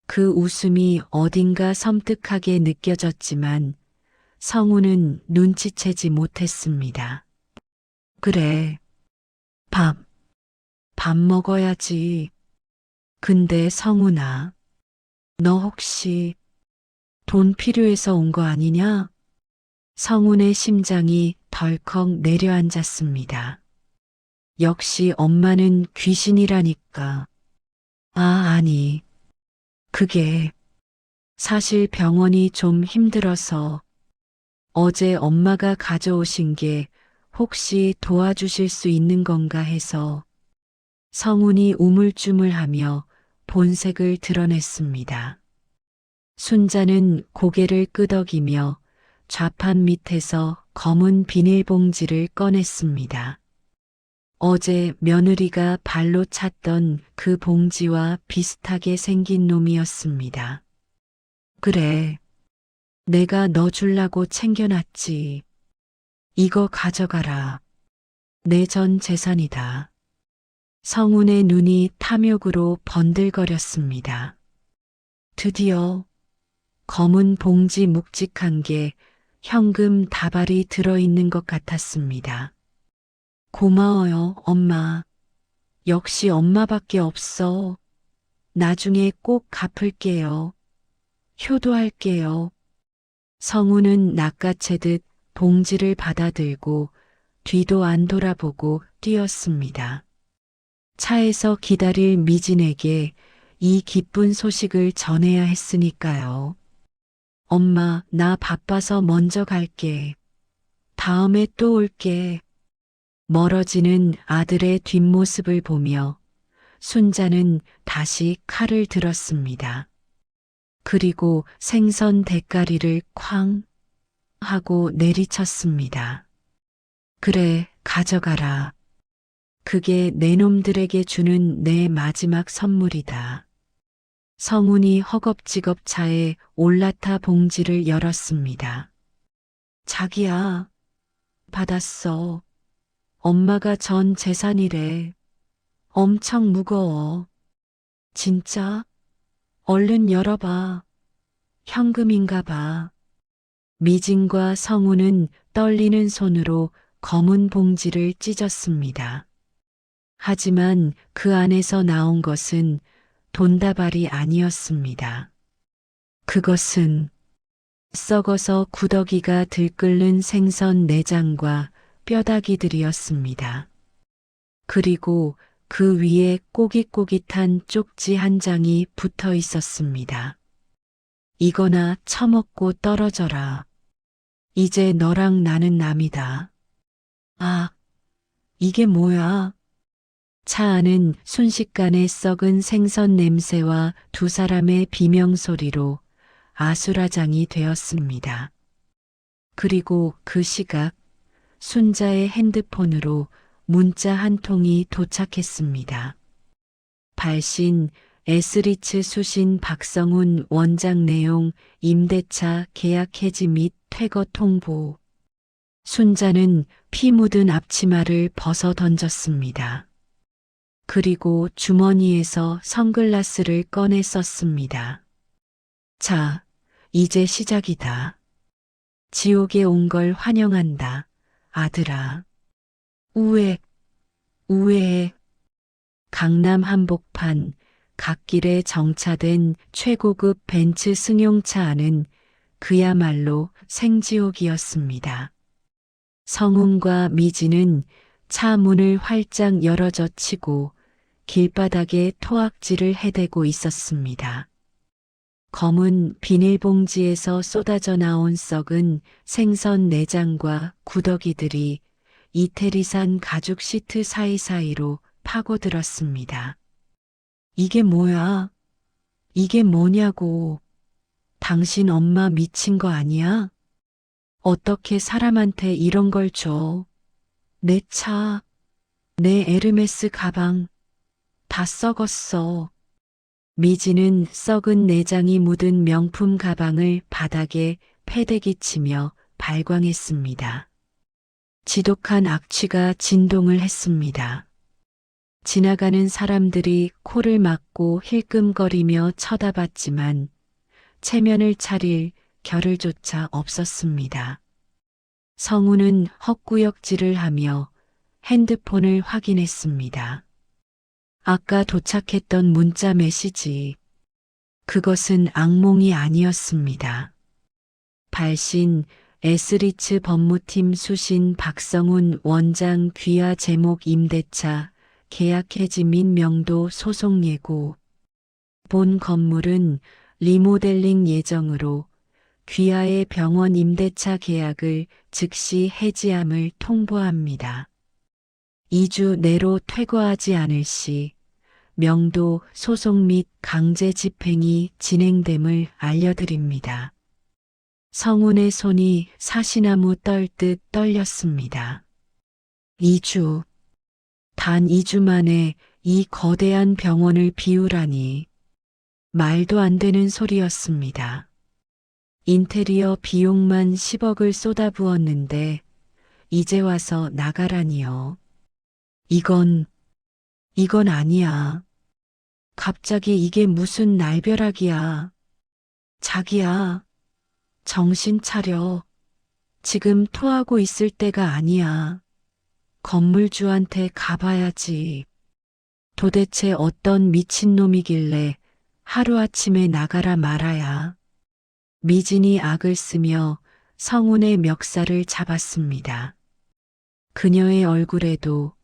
그 웃음이 어딘가 섬뜩하게 느껴졌지만 성우는 눈치채지 못했습니다. 그래, 밥 먹어야지. 근데 성우나, 너 혹시 돈 필요해서 온 거 아니냐? 성운의 심장이 덜컥 내려앉았습니다. 역시 엄마는 귀신이라니까. 아니. 그게 사실 병원이 좀 힘들어서 어제 엄마가 가져오신 게 혹시 도와주실 수 있는 건가 해서. 성운이 우물쭈물하며 본색을 드러냈습니다. 순자는 고개를 끄덕이며 좌판 밑에서 검은 비닐봉지를 꺼냈습니다. 어제 며느리가 발로 찼던 그 봉지와 비슷하게 생긴 놈이었습니다. 그래, 내가 너 줄라고 챙겨놨지. 이거 가져가라. 내 전 재산이다. 성운의 눈이 탐욕으로 번들거렸습니다. 드디어 검은 봉지 묵직한 게 현금 다발이 들어있는 것 같았습니다. 고마워요, 엄마. 역시 엄마밖에 없어. 나중에 꼭 갚을게요. 효도할게요. 성우는 낚아채듯 봉지를 받아들고 뒤도 안 돌아보고 뛰었습니다. 차에서 기다릴 미진에게 이 기쁜 소식을 전해야 했으니까요. 엄마, 나 바빠서 먼저 갈게. 다음에 또 올게. 멀어지는 아들의 뒷모습을 보며 순자는 다시 칼을 들었습니다. 그리고 생선 대가리를 쾅 하고 내리쳤습니다. 그래, 가져가라. 그게 내 놈들에게 주는 내 마지막 선물이다. 성운이 허겁지겁 차에 올라타 봉지를 열었습니다. 자기야, 받았어. 엄마가 전 재산이래. 엄청 무거워. 진짜? 얼른 열어봐. 현금인가 봐. 미진과 성우는 떨리는 손으로 검은 봉지를 찢었습니다. 하지만 그 안에서 나온 것은 돈다발이 아니었습니다. 그것은 썩어서 구더기가 들끓는 생선 내장과 뼈다귀들이었습니다. 그리고 그 위에 꼬깃꼬깃한 쪽지 한 장이 붙어 있었습니다. 이거나 처먹고 떨어져라. 이제 너랑 나는 남이다. 아, 이게 뭐야? 차 안은 순식간에 썩은 생선 냄새와 두 사람의 비명소리로 아수라장이 되었습니다. 그리고 그 시각 순자의 핸드폰으로 문자 한 통이 도착했습니다. 발신 에스리츠 수신 박성훈 원장 내용 임대차 계약 해지 및 퇴거 통보. 순자는 피 묻은 앞치마를 벗어 던졌습니다. 그리고 주머니에서 선글라스를 꺼내 썼습니다. 자, 이제 시작이다. 지옥에 온 걸 환영한다, 아들아. 우에, 우에. 강남 한복판 갓길에 정차된 최고급 벤츠 승용차 안은 그야말로 생지옥이었습니다. 성훈과 미진은 차 문을 활짝 열어젖히고 길바닥에 토악질을 해대고 있었습니다. 검은 비닐봉지에서 쏟아져 나온 썩은 생선 내장과 구더기들이 이태리산 가죽 시트 사이사이로 파고들었습니다. 이게 뭐야? 이게 뭐냐고. 당신 엄마 미친 거 아니야? 어떻게 사람한테 이런 걸 줘? 내 차, 내 에르메스 가방, 다 썩었어. 미지는 썩은 내장이 묻은 명품 가방을 바닥에 패대기치며 발광했습니다. 지독한 악취가 진동을 했습니다. 지나가는 사람들이 코를 막고 힐끔거리며 쳐다봤지만 체면을 차릴 겨를조차 없었습니다. 성우는 헛구역질을 하며 핸드폰을 확인했습니다. 아까 도착했던 문자 메시지. 그것은 악몽이 아니었습니다. 발신 에스리츠 법무팀 수신 박성훈 원장 귀하 제목 임대차 계약 해지 및 명도 소송 예고. 본 건물은 리모델링 예정으로 귀하의 병원 임대차 계약을 즉시 해지함을 통보합니다. 2주 내로 퇴거하지 않을 시 명도 소송 및 강제 집행이 진행됨을 알려드립니다. 성훈의 손이 사시나무 떨듯 떨렸습니다. 2주. 단 2주 만에 이 거대한 병원을 비우라니. 말도 안 되는 소리였습니다. 인테리어 비용만 10억을 쏟아부었는데 이제 와서 나가라니요. 이건 아니야. 갑자기 이게 무슨 날벼락이야. 자기야, 정신 차려. 지금 토하고 있을 때가 아니야. 건물주한테 가봐야지. 도대체 어떤 미친놈이길래 하루아침에 나가라 말아야. 미진이 악을 쓰며 성훈의 멱살을 잡았습니다. 그녀의 얼굴에도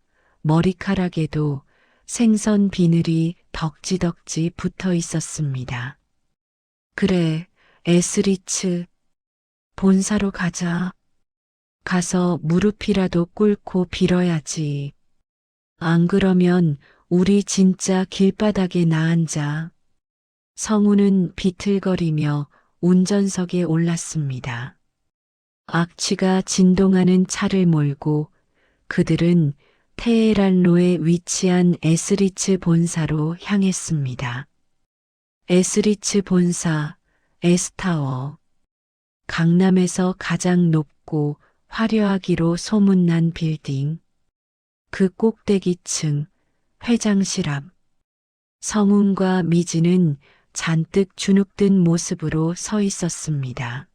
머리카락에도 생선 비늘이 덕지덕지 붙어 있었습니다. 그래, 에스리츠. 본사로 가자. 가서 무릎이라도 꿇고 빌어야지. 안 그러면 우리 진짜 길바닥에 나앉아. 성우는 비틀거리며 운전석에 올랐습니다. 악취가 진동하는 차를 몰고 그들은 테헤란로에 위치한 에스리츠 본사로 향했습니다. 에스리츠 본사, 에스타워. 강남에서 가장 높고 화려하기로 소문난 빌딩. 그 꼭대기층, 회장실 앞. 성훈과 미진은 잔뜩 주눅든 모습으로 서 있었습니다.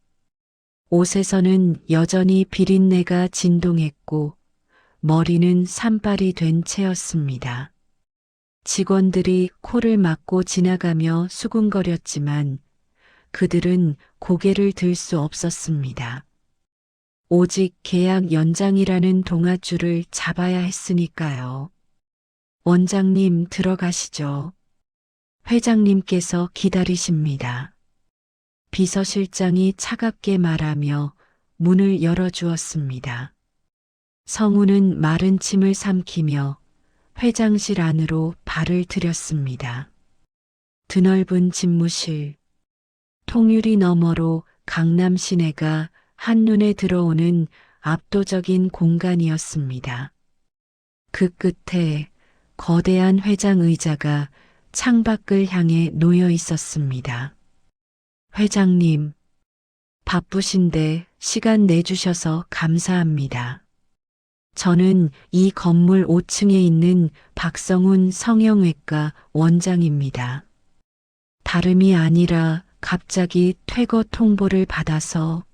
옷에서는 여전히 비린내가 진동했고 머리는 산발이 된 채였습니다. 직원들이 코를 막고 지나가며 수군거렸지만 그들은 고개를 들 수 없었습니다. 오직 계약 연장이라는 동아줄을 잡아야 했으니까요. 원장님 들어가시죠. 회장님께서 기다리십니다. 비서실장이 차갑게 말하며 문을 열어주었습니다. 성우는 마른 침을 삼키며 회장실 안으로 발을 들였습니다. 드넓은 집무실, 통유리 너머로 강남 시내가 한눈에 들어오는 압도적인 공간이었습니다. 그 끝에 거대한 회장 의자가 창밖을 향해 놓여 있었습니다. 회장님, 바쁘신데 시간 내주셔서 감사합니다. 저는 이 건물 5층에 있는 박성훈 성형외과 원장입니다. 다름이 아니라 갑자기 퇴거 통보를 받아서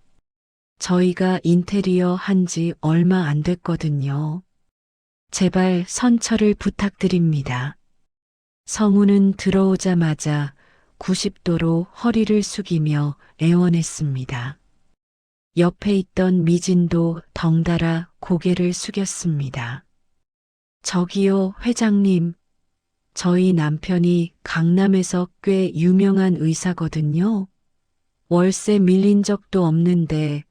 저희가 인테리어 한 지 얼마 안 됐거든요. 제발 선처를 부탁드립니다. 성훈은 들어오자마자 90도로 허리를 숙이며 애원했습니다. 옆에 있던 미진도 덩달아 고개를 숙였습니다. 저기요, 회장님. 저희 남편이 강남에서 꽤 유명한 의사거든요. 월세 밀린 적도 없는데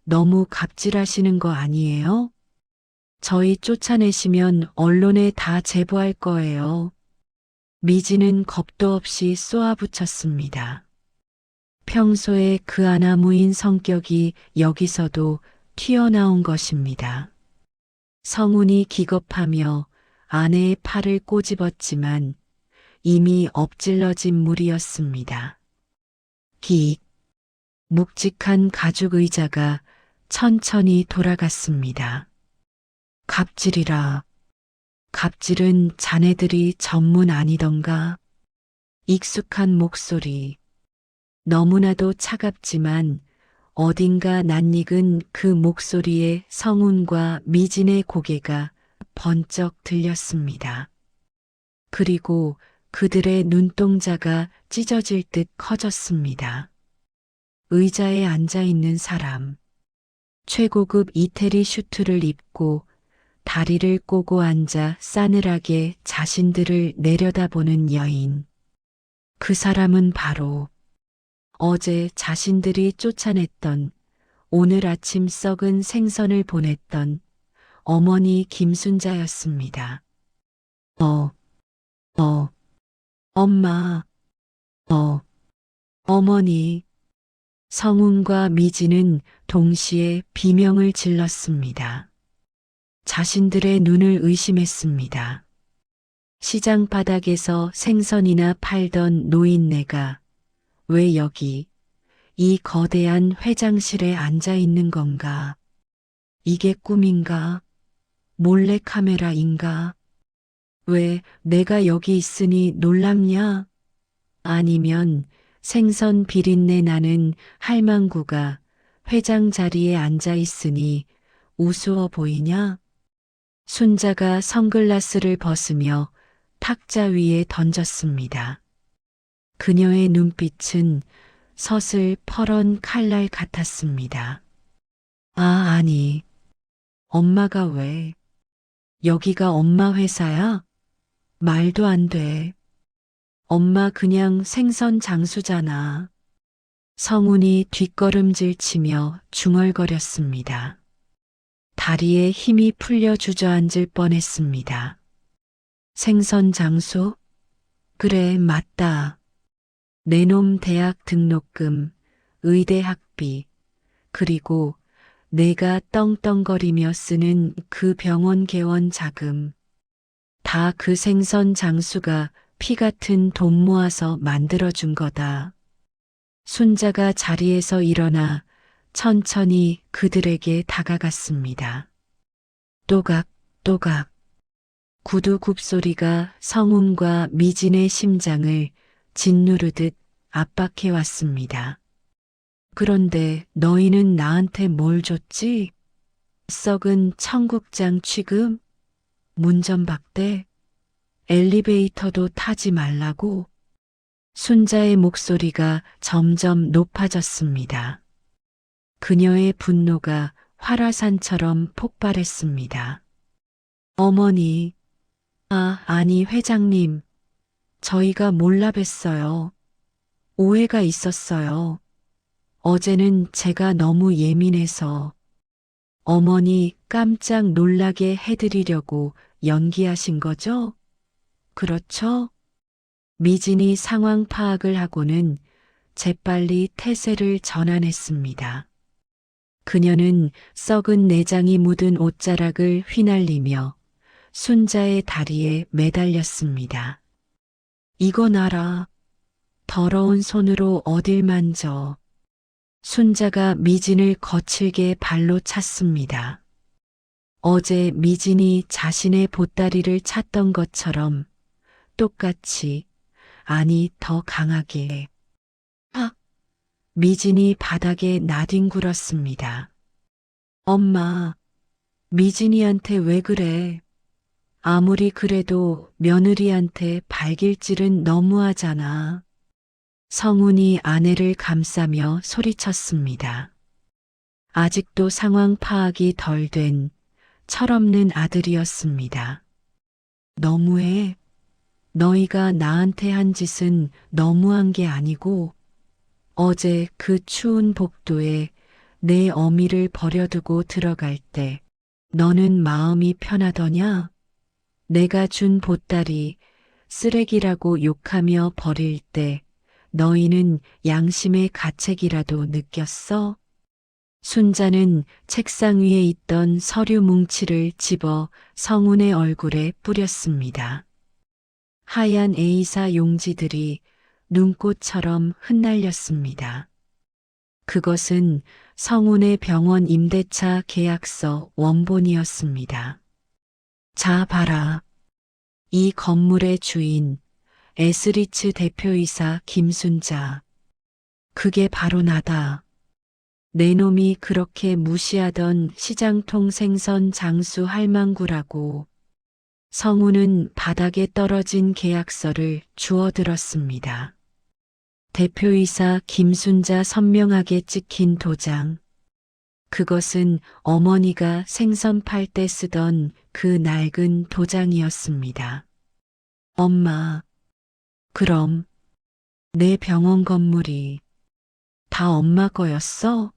너무 갑질하시는 거 아니에요? 저희 쫓아내시면 언론에 다 제보할 거예요. 미지는 겁도 없이 쏘아붙였습니다. 평소에 그 아나무인 성격이 여기서도 튀어나온 것입니다. 성훈이 기겁하며 아내의 팔을 꼬집었지만 이미 엎질러진 물이었습니다. 기익. 묵직한 가죽 의자가 천천히 돌아갔습니다. 갑질이라. 갑질은 자네들이 전문 아니던가? 익숙한 목소리. 너무나도 차갑지만 어딘가 낯익은 그 목소리에 성훈과 미진의 고개가 번쩍 들렸습니다. 그리고 그들의 눈동자가 찢어질 듯 커졌습니다. 의자에 앉아 있는 사람. 최고급 이태리 슈트를 입고 다리를 꼬고 앉아 싸늘하게 자신들을 내려다보는 여인. 그 사람은 바로 어제 자신들이 쫓아냈던, 오늘 아침 썩은 생선을 보냈던 어머니 김순자였습니다. 엄마, 어머니. 성훈과 미지는 동시에 비명을 질렀습니다. 자신들의 눈을 의심했습니다. 시장 바닥에서 생선이나 팔던 노인네가 왜 여기, 이 거대한 회장실에 앉아 있는 건가? 이게 꿈인가? 몰래카메라인가? 왜 내가 여기 있으니 놀랍냐? 아니면 생선 비린내 나는 할망구가 회장 자리에 앉아 있으니 우스워 보이냐? 순자가 선글라스를 벗으며 탁자 위에 던졌습니다. 그녀의 눈빛은 서슬 퍼런 칼날 같았습니다. 아니. 엄마가 왜? 여기가 엄마 회사야? 말도 안 돼. 엄마 그냥 생선 장수잖아. 성훈이 뒷걸음질 치며 중얼거렸습니다. 다리에 힘이 풀려 주저앉을 뻔했습니다. 생선 장수? 그래, 맞다. 내놈 대학 등록금, 의대 학비, 그리고 내가 떵떵거리며 쓰는 그 병원 개원 자금. 다 그 생선 장수가 피 같은 돈 모아서 만들어준 거다. 순자가 자리에서 일어나 천천히 그들에게 다가갔습니다. 또각. 구두 굽소리가 성훈과 미진의 심장을 짓누르듯 압박해왔습니다. 그런데 너희는 나한테 뭘 줬지? 썩은 청국장 취급? 문전박대? 엘리베이터도 타지 말라고? 순자의 목소리가 점점 높아졌습니다. 그녀의 분노가 활화산처럼 폭발했습니다. 어머니, 아니 회장님, 저희가 몰라 뵀어요. 오해가 있었어요. 어제는 제가 너무 예민해서 어머니 깜짝 놀라게 해드리려고 연기하신 거죠? 그렇죠? 미진이 상황 파악을 하고는 재빨리 태세를 전환했습니다. 그녀는 썩은 내장이 묻은 옷자락을 휘날리며 순자의 다리에 매달렸습니다. 이건 알아. 더러운 손으로 어딜 만져. 순자가 미진을 거칠게 발로 찼습니다. 어제 미진이 자신의 보따리를 찾던 것처럼 똑같이, 아니 더 강하게. 팍! 미진이 바닥에 나뒹굴었습니다. 엄마, 미진이한테 왜 그래? 아무리 그래도 며느리한테 발길질은 너무하잖아. 성훈이 아내를 감싸며 소리쳤습니다. 아직도 상황 파악이 덜 된 철없는 아들이었습니다. 너무해. 너희가 나한테 한 짓은 너무한 게 아니고 어제 그 추운 복도에 내 어미를 버려두고 들어갈 때 너는 마음이 편하더냐? 내가 준 보따리 쓰레기라고 욕하며 버릴 때 너희는 양심의 가책이라도 느꼈어? 순자는 책상 위에 있던 서류 뭉치를 집어 성훈의 얼굴에 뿌렸습니다. 하얀 A사 용지들이 눈꽃처럼 흩날렸습니다. 그것은 성훈의 병원 임대차 계약서 원본이었습니다. 자 봐라. 이 건물의 주인 에스리츠 대표이사 김순자. 그게 바로 나다. 내 놈이 그렇게 무시하던 시장통 생선 장수 할망구라고. 성훈은 바닥에 떨어진 계약서를 주워들었습니다. 대표이사 김순자 선명하게 찍힌 도장. 그것은 어머니가 생선 팔 때 쓰던 그 낡은 도장이었습니다. 엄마, 그럼 내 병원 건물이 다 엄마 거였어?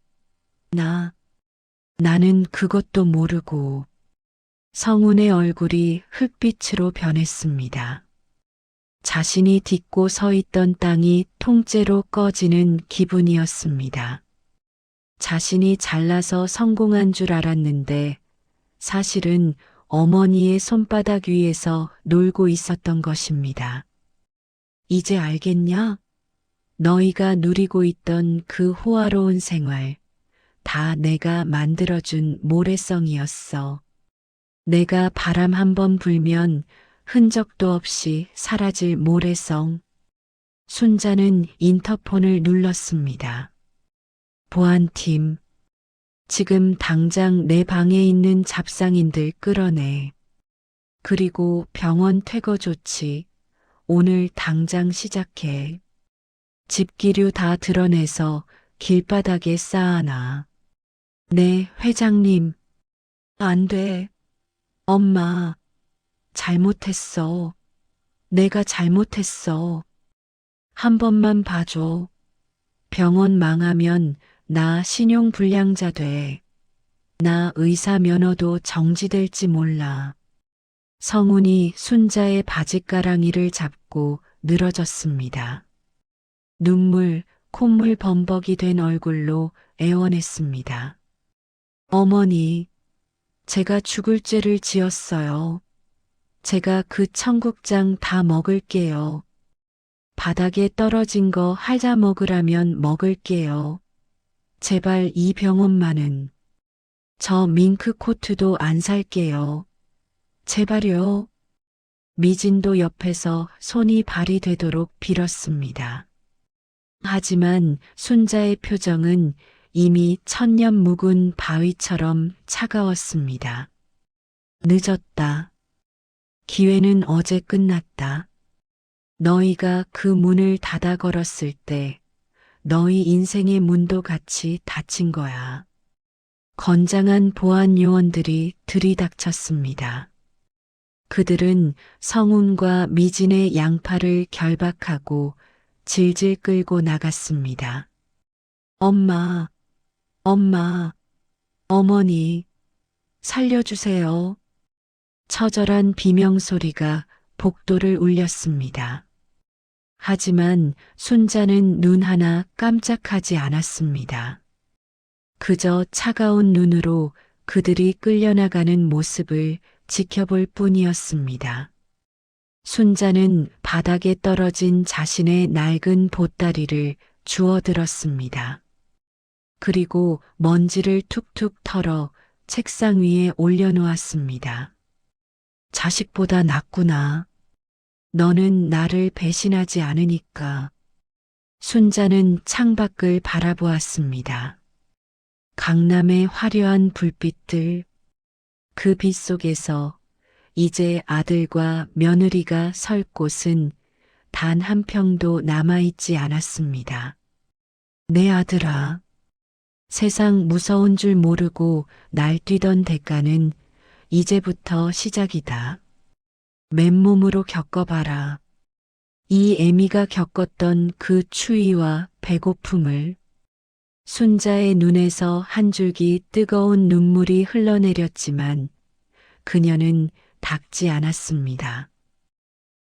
나는 그것도 모르고. 성훈의 얼굴이 흙빛으로 변했습니다. 자신이 딛고 서 있던 땅이 통째로 꺼지는 기분이었습니다. 자신이 잘나서 성공한 줄 알았는데 사실은 어머니의 손바닥 위에서 놀고 있었던 것입니다. 이제 알겠냐? 너희가 누리고 있던 그 호화로운 생활, 다 내가 만들어준 모래성이었어. 내가 바람 한번 불면 흔적도 없이 사라질 모래성. 순자는 인터폰을 눌렀습니다. 보안팀, 지금 당장 내 방에 있는 잡상인들 끌어내. 그리고 병원 퇴거 조치, 오늘 당장 시작해. 집기류 다 드러내서 길바닥에 쌓아놔. 네, 회장님. 안 돼. 엄마, 잘못했어. 내가 잘못했어. 한 번만 봐줘. 병원 망하면 나 신용불량자 돼. 나 의사 면허도 정지될지 몰라. 성훈이 순자의 바짓가랑이를 잡고 늘어졌습니다. 눈물, 콧물 범벅이 된 얼굴로 애원했습니다. 어머니, 제가 죽을 죄를 지었어요. 제가 그 청국장 다 먹을게요. 바닥에 떨어진 거 할자 먹으라면 먹을게요. 제발 이 병원만은. 저 밍크 코트도 안 살게요. 제발요. 미진도 옆에서 손이 발이 되도록 빌었습니다. 하지만 순자의 표정은 이미 천년 묵은 바위처럼 차가웠습니다. 늦었다. 기회는 어제 끝났다. 너희가 그 문을 닫아 걸었을 때 너희 인생의 문도 같이 닫힌 거야. 건장한 보안 요원들이 들이닥쳤습니다. 그들은 성훈과 미진의 양팔을 결박하고 질질 끌고 나갔습니다. 엄마, 어머니, 살려주세요. 처절한 비명소리가 복도를 울렸습니다. 하지만 순자는 눈 하나 깜짝하지 않았습니다. 그저 차가운 눈으로 그들이 끌려나가는 모습을 지켜볼 뿐이었습니다. 순자는 바닥에 떨어진 자신의 낡은 보따리를 주워들었습니다. 그리고 먼지를 툭툭 털어 책상 위에 올려놓았습니다. 자식보다 낫구나. 너는 나를 배신하지 않으니까. 순자는 창밖을 바라보았습니다. 강남의 화려한 불빛들, 그 빛 속에서 이제 아들과 며느리가 설 곳은 단 한 평도 남아있지 않았습니다. 내 아들아, 세상 무서운 줄 모르고 날뛰던 대가는 이제부터 시작이다. 맨몸으로 겪어봐라. 이 애미가 겪었던 그 추위와 배고픔을. 순자의 눈에서 한 줄기 뜨거운 눈물이 흘러내렸지만 그녀는 닦지 않았습니다.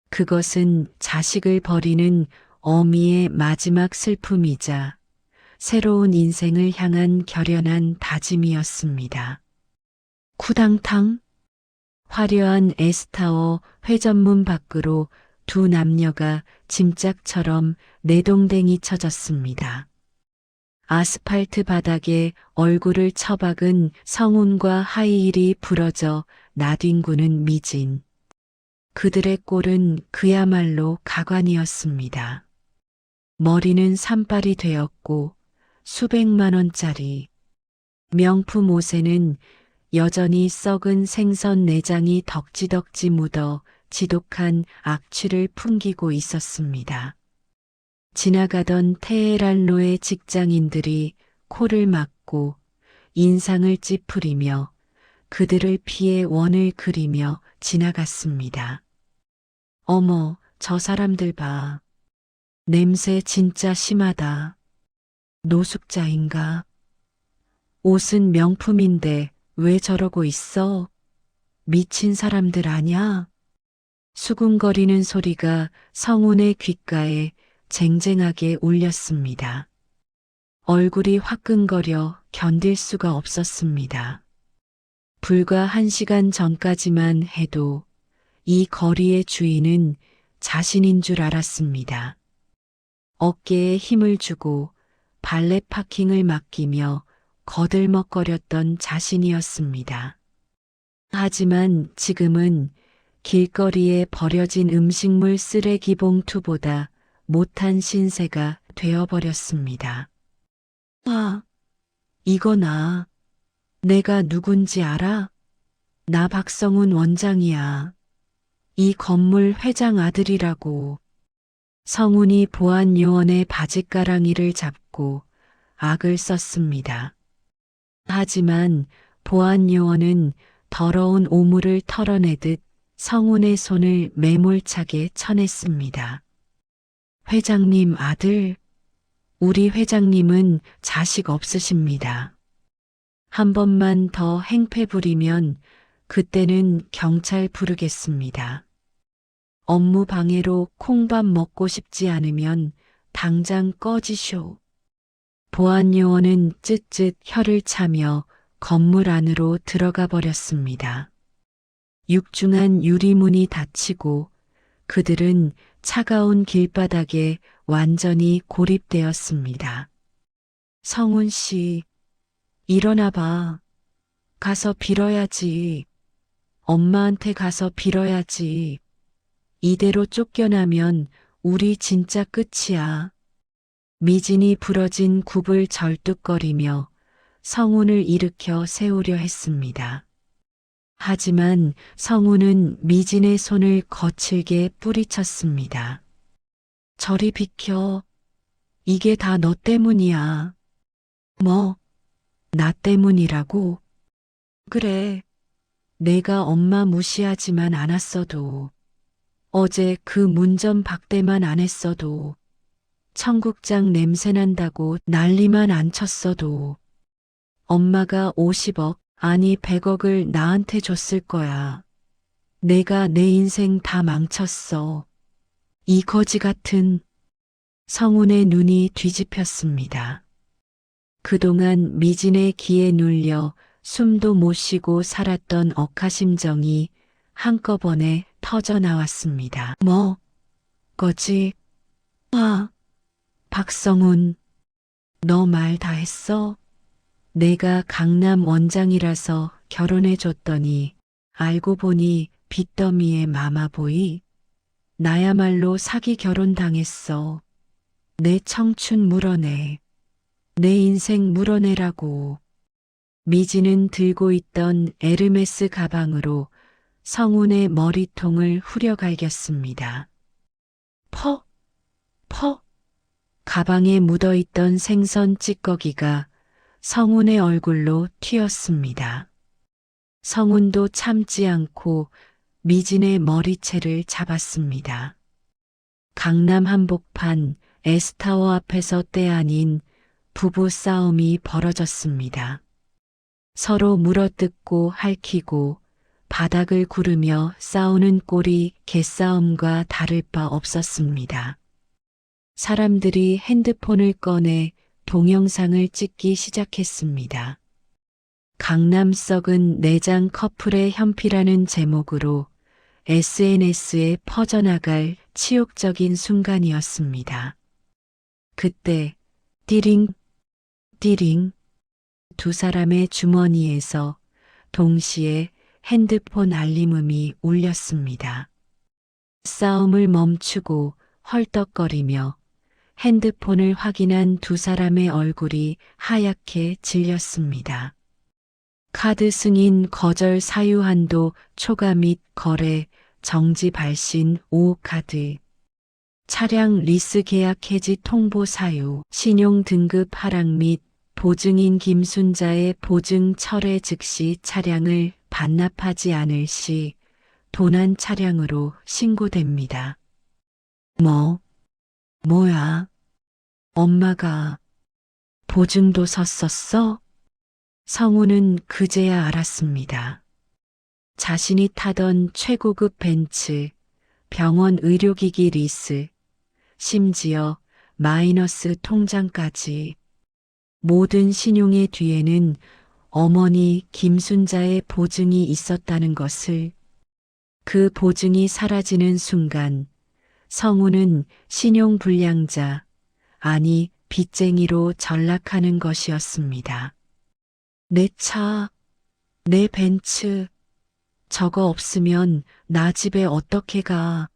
그것은 자식을 버리는 어미의 마지막 슬픔이자 새로운 인생을 향한 결연한 다짐이었습니다. 쿠당탕? 화려한 에스타워 회전문 밖으로 두 남녀가 짐짝처럼 내동댕이 쳐졌습니다. 아스팔트 바닥에 얼굴을 처박은 성운과 하이힐이 부러져 나뒹구는 미진. 그들의 꼴은 그야말로 가관이었습니다. 머리는 산발이 되었고 수백만 원짜리 명품 옷에는 여전히 썩은 생선 내장이 덕지덕지 묻어 지독한 악취를 풍기고 있었습니다. 지나가던 테헤란로의 직장인들이 코를 막고 인상을 찌푸리며 그들을 피해 원을 그리며 지나갔습니다. 어머, 저 사람들 봐. 냄새 진짜 심하다. 노숙자인가? 옷은 명품인데 왜 저러고 있어? 미친 사람들 아냐? 수군거리는 소리가 성운의 귓가에 쟁쟁하게 울렸습니다. 얼굴이 화끈거려 견딜 수가 없었습니다. 불과 1시간 전까지만 해도 이 거리의 주인은 자신인 줄 알았습니다. 어깨에 힘을 주고 발렛 파킹을 맡기며 거들먹거렸던 자신이었습니다. 하지만 지금은 길거리에 버려진 음식물 쓰레기 봉투보다 못한 신세가 되어버렸습니다. 아, 이거나. 내가 누군지 알아? 나 박성훈 원장이야. 이 건물 회장 아들이라고. 성훈이 보안요원의 바짓가랑이를 잡고 악을 썼습니다. 하지만 보안요원은 더러운 오물을 털어내듯 성훈의 손을 매몰차게 쳐냈습니다. 회장님 아들, 우리 회장님은 자식 없으십니다. 한 번만 더 행패 부리면 그때는 경찰 부르겠습니다. 업무 방해로 콩밥 먹고 싶지 않으면 당장 꺼지쇼. 보안요원은 쯧쯧 혀를 차며 건물 안으로 들어가 버렸습니다. 육중한 유리문이 닫히고 그들은 차가운 길바닥에 완전히 고립되었습니다. 성훈 씨, 일어나 봐. 가서 빌어야지. 엄마한테 가서 빌어야지. 이대로 쫓겨나면 우리 진짜 끝이야. 미진이 부러진 굽을 절뚝거리며 성훈을 일으켜 세우려 했습니다. 하지만 성훈은 미진의 손을 거칠게 뿌리쳤습니다. 저리 비켜. 이게 다 너 때문이야. 뭐? 나 때문이라고? 그래. 내가 엄마 무시하지만 않았어도, 어제 그 문전 박대만 안 했어도, 청국장 냄새 난다고 난리만 안 쳤어도, 엄마가 50억, 아니 100억을 나한테 줬을 거야. 내가 내 인생 다 망쳤어. 이 거지 같은. 성훈의 눈이 뒤집혔습니다. 그동안 미진의 기에 눌려 숨도 못 쉬고 살았던 억하심정이 한꺼번에 터져 나왔습니다. 뭐? 거지? 아, 박성훈, 너 말 다 했어? 내가 강남 원장이라서 결혼해줬더니 알고 보니 빚더미의 마마보이. 나야말로 사기 결혼 당했어. 내 청춘 물어내. 내 인생 물어내라고. 미지는 들고 있던 에르메스 가방으로 성운의 머리통을 후려갈겼습니다. 퍽! 퍽! 가방에 묻어있던 생선 찌꺼기가 성운의 얼굴로 튀었습니다. 성운도 참지 않고 미진의 머리채를 잡았습니다. 강남 한복판 에스타워 앞에서 때 아닌 부부 싸움이 벌어졌습니다. 서로 물어뜯고 핥히고 바닥을 구르며 싸우는 꼴이 개싸움과 다를 바 없었습니다. 사람들이 핸드폰을 꺼내 동영상을 찍기 시작했습니다. 강남 썩은 내장 커플의 현피라는 제목으로 SNS에 퍼져나갈 치욕적인 순간이었습니다. 그때 띠링, 띠링 두 사람의 주머니에서 동시에 핸드폰 알림음이 울렸습니다. 싸움을 멈추고 헐떡거리며 핸드폰을 확인한 두 사람의 얼굴이 하얗게 질렸습니다. 카드 승인 거절 사유한도 초과 및 거래 정지 발신 5카드. 차량 리스 계약 해지 통보 사유, 신용 등급 하락 및 보증인 김순자의 보증 철회 즉시 차량을 반납하지 않을 시 도난 차량으로 신고됩니다. 뭐야? 엄마가 보증도 섰었어? 성우는 그제야 알았습니다. 자신이 타던 최고급 벤츠, 병원 의료기기 리스, 심지어 마이너스 통장까지 모든 신용의 뒤에는 어머니 김순자의 보증이 있었다는 것을, 그 보증이 사라지는 순간 성우는 신용불량자, 아니 빚쟁이로 전락하는 것이었습니다. 내 차, 내 벤츠, 저거 없으면 나 집에 어떻게 가?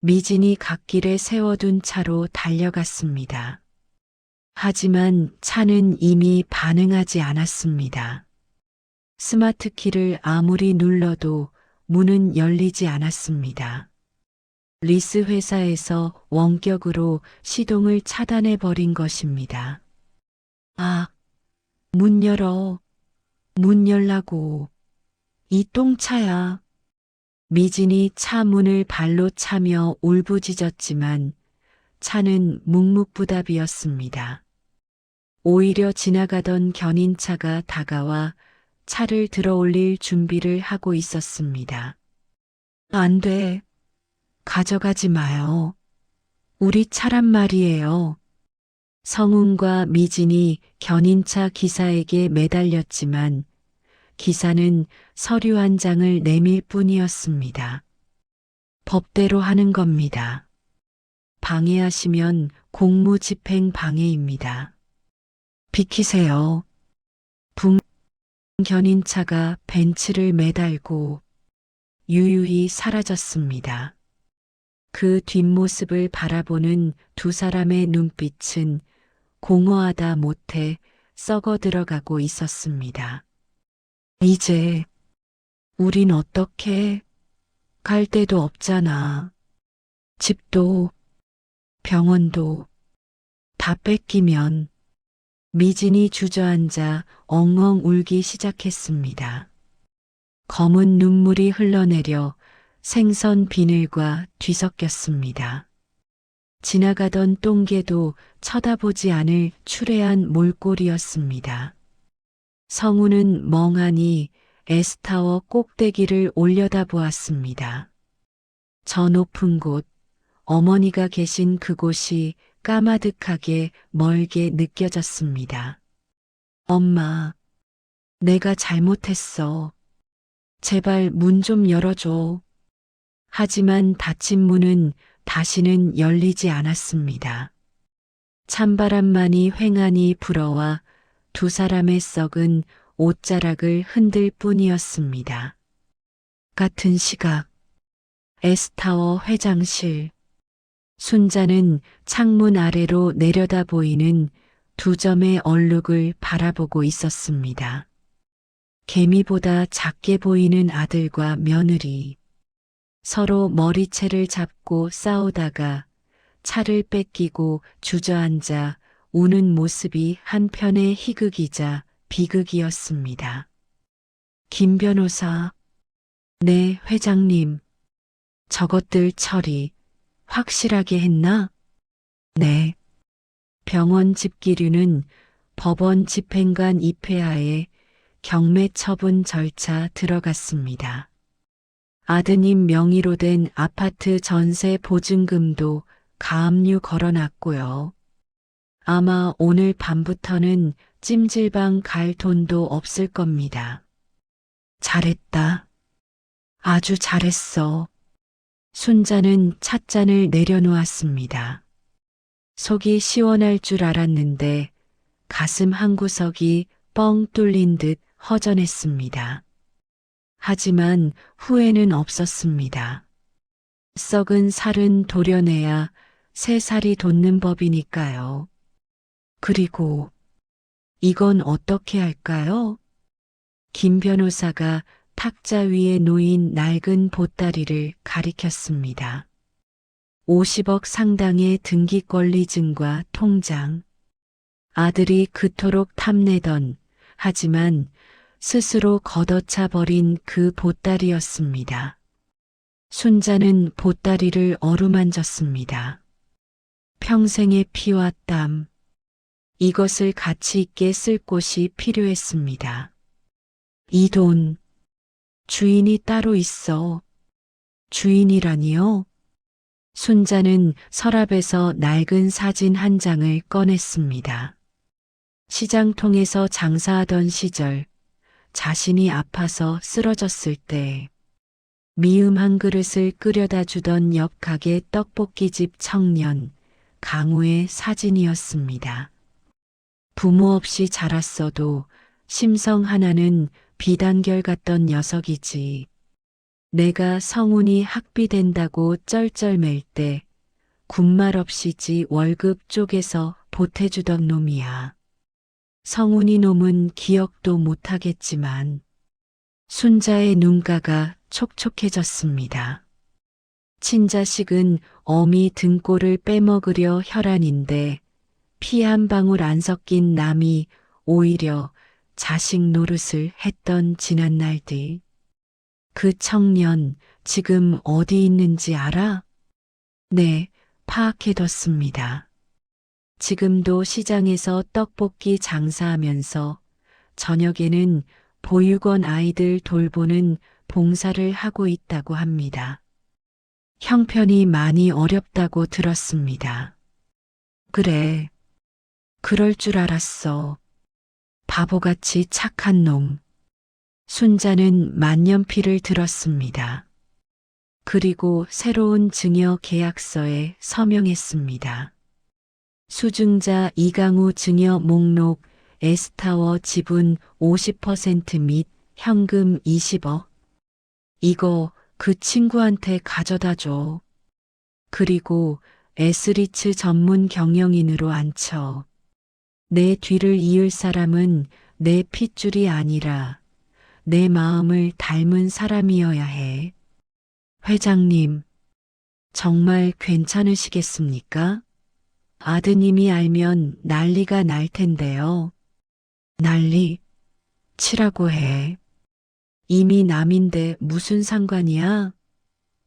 미진이 갓길에 세워둔 차로 달려갔습니다. 하지만 차는 이미 반응하지 않았습니다. 스마트키를 아무리 눌러도 문은 열리지 않았습니다. 리스 회사에서 원격으로 시동을 차단해버린 것입니다. 아, 문 열어. 문 열라고. 이 똥차야. 미진이 차 문을 발로 차며 울부짖었지만 차는 묵묵부답이었습니다. 오히려 지나가던 견인차가 다가와 차를 들어올릴 준비를 하고 있었습니다. 안 돼. 가져가지 마요. 우리 차란 말이에요. 성운과 미진이 견인차 기사에게 매달렸지만 기사는 서류 한 장을 내밀 뿐이었습니다. 법대로 하는 겁니다. 방해하시면 공무집행 방해입니다. 비키세요. 붕 견인차가 벤츠를 매달고 유유히 사라졌습니다. 그 뒷모습을 바라보는 두 사람의 눈빛은 공허하다 못해 썩어 들어가고 있었습니다. 이제 우린 어떻게? 갈 데도 없잖아. 집도 병원도 다 뺏기면. 미진이 주저앉아 엉엉 울기 시작했습니다. 검은 눈물이 흘러내려 생선 비늘과 뒤섞였습니다. 지나가던 똥개도 쳐다보지 않을 추레한 몰골이었습니다. 성우는 멍하니 에스타워 꼭대기를 올려다보았습니다. 저 높은 곳, 어머니가 계신 그곳이 까마득하게 멀게 느껴졌습니다. 엄마, 내가 잘못했어. 제발 문 좀 열어줘. 하지만 닫힌 문은 다시는 열리지 않았습니다. 찬바람만이 휑하니 불어와 두 사람의 썩은 옷자락을 흔들 뿐이었습니다. 같은 시각, S타워 회장실. 순자는 창문 아래로 내려다 보이는 두 점의 얼룩을 바라보고 있었습니다. 개미보다 작게 보이는 아들과 며느리. 서로 머리채를 잡고 싸우다가 차를 뺏기고 주저앉아 우는 모습이 한편의 희극이자 비극이었습니다. 김 변호사, 네, 회장님. 저것들 처리 확실하게 했나? 네. 병원 집기류는 법원 집행관 입회하에 경매 처분 절차 들어갔습니다. 아드님 명의로 된 아파트 전세 보증금도 가압류 걸어놨고요. 아마 오늘 밤부터는 찜질방 갈 돈도 없을 겁니다. 잘했다. 아주 잘했어. 순자는 찻잔을 내려놓았습니다. 속이 시원할 줄 알았는데 가슴 한구석이 뻥 뚫린 듯 허전했습니다. 하지만 후회는 없었습니다. 썩은 살은 도려내야 새 살이 돋는 법이니까요. 그리고 이건 어떻게 할까요? 김 변호사가 탁자 위에 놓인 낡은 보따리를 가리켰습니다. 50억 상당의 등기권리증과 통장. 아들이 그토록 탐내던 하지만 스스로 걷어차 버린 그 보따리였습니다. 순자는 보따리를 어루만졌습니다. 평생의 피와 땀. 이것을 가치 있게 쓸 곳이 필요했습니다. 이 돈, 주인이 따로 있어. 주인이라니요? 순자는 서랍에서 낡은 사진 한 장을 꺼냈습니다. 시장통에서 장사하던 시절, 자신이 아파서 쓰러졌을 때 미음 한 그릇을 끓여다 주던 옆 가게 떡볶이집 청년 강우의 사진이었습니다. 부모 없이 자랐어도 심성 하나는 비단결 같던 녀석이지. 내가 성운이 학비된다고 쩔쩔맬 때 군말 없이지 월급 쪼개서 보태주던 놈이야. 성운이 놈은 기억도 못하겠지만 순자의 눈가가 촉촉해졌습니다. 친자식은 어미 등골을 빼먹으려 혈안인데 피 한 방울 안 섞인 남이 오히려 자식 노릇을 했던 지난 날들. 그 청년 지금 어디 있는지 알아? 네, 파악해뒀습니다. 지금도 시장에서 떡볶이 장사하면서 저녁에는 보육원 아이들 돌보는 봉사를 하고 있다고 합니다. 형편이 많이 어렵다고 들었습니다. 그래, 그럴 줄 알았어. 바보같이 착한 놈. 순자는 만년필을 들었습니다. 그리고 새로운 증여 계약서에 서명했습니다. 수증자 이강우 증여 목록 S타워 지분 50% 및 현금 20억. 이거 그 친구한테 가져다 줘. 그리고 S리츠 전문 경영인으로 앉혀. 내 뒤를 이을 사람은 내 핏줄이 아니라 내 마음을 닮은 사람이어야 해. 회장님, 정말 괜찮으시겠습니까? 아드님이 알면 난리가 날 텐데요. 난리 치라고 해. 이미 남인데 무슨 상관이야?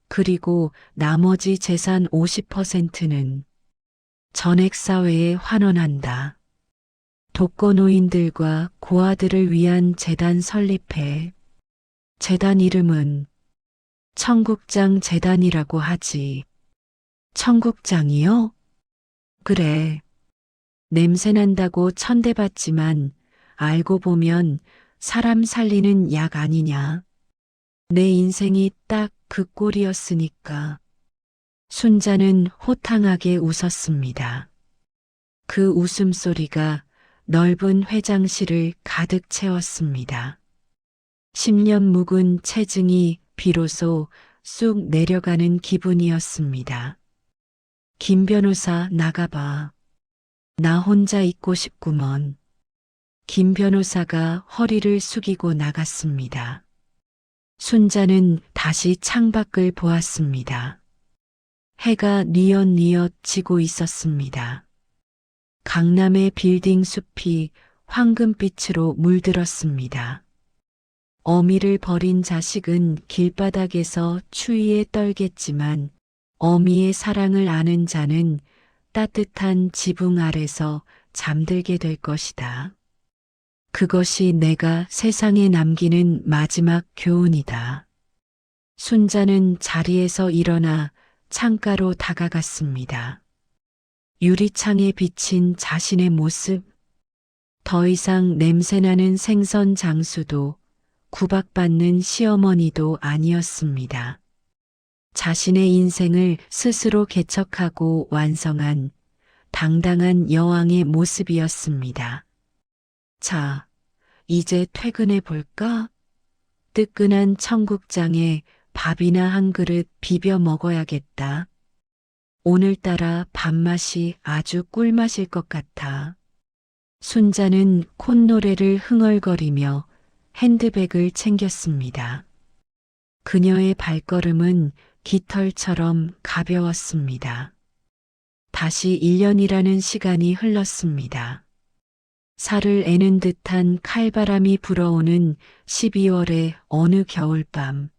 그리고 나머지 재산 50%는 전액사회에 환원한다. 독거노인들과 고아들을 위한 재단 설립해. 재단 이름은 청국장 재단이라고 하지. 청국장이요? 그래. 냄새난다고 천대받지만 알고 보면 사람 살리는 약 아니냐. 내 인생이 딱 그 꼴이었으니까. 순자는 호탕하게 웃었습니다. 그 웃음소리가 넓은 회장실을 가득 채웠습니다. 10년 묵은 체증이 비로소 쑥 내려가는 기분이었습니다. 김 변호사 나가봐. 나 혼자 있고 싶구먼. 김 변호사가 허리를 숙이고 나갔습니다. 순자는 다시 창밖을 보았습니다. 해가 뉘엿뉘엿 지고 있었습니다. 강남의 빌딩 숲이 황금빛으로 물들었습니다. 어미를 버린 자식은 길바닥에서 추위에 떨겠지만 어미의 사랑을 아는 자는 따뜻한 지붕 아래서 잠들게 될 것이다. 그것이 내가 세상에 남기는 마지막 교훈이다. 순자는 자리에서 일어나 창가로 다가갔습니다. 유리창에 비친 자신의 모습, 더 이상 냄새나는 생선 장수도 구박받는 시어머니도 아니었습니다. 자신의 인생을 스스로 개척하고 완성한 당당한 여왕의 모습이었습니다. 자, 이제 퇴근해 볼까? 뜨끈한 청국장에 밥이나 한 그릇 비벼 먹어야겠다. 오늘따라 밥맛이 아주 꿀맛일 것 같아. 순자는 콧노래를 흥얼거리며 핸드백을 챙겼습니다. 그녀의 발걸음은 깃털처럼 가벼웠습니다. 다시 1년이라는 시간이 흘렀습니다. 살을 애는 듯한 칼바람이 불어오는 12월의 어느 겨울밤.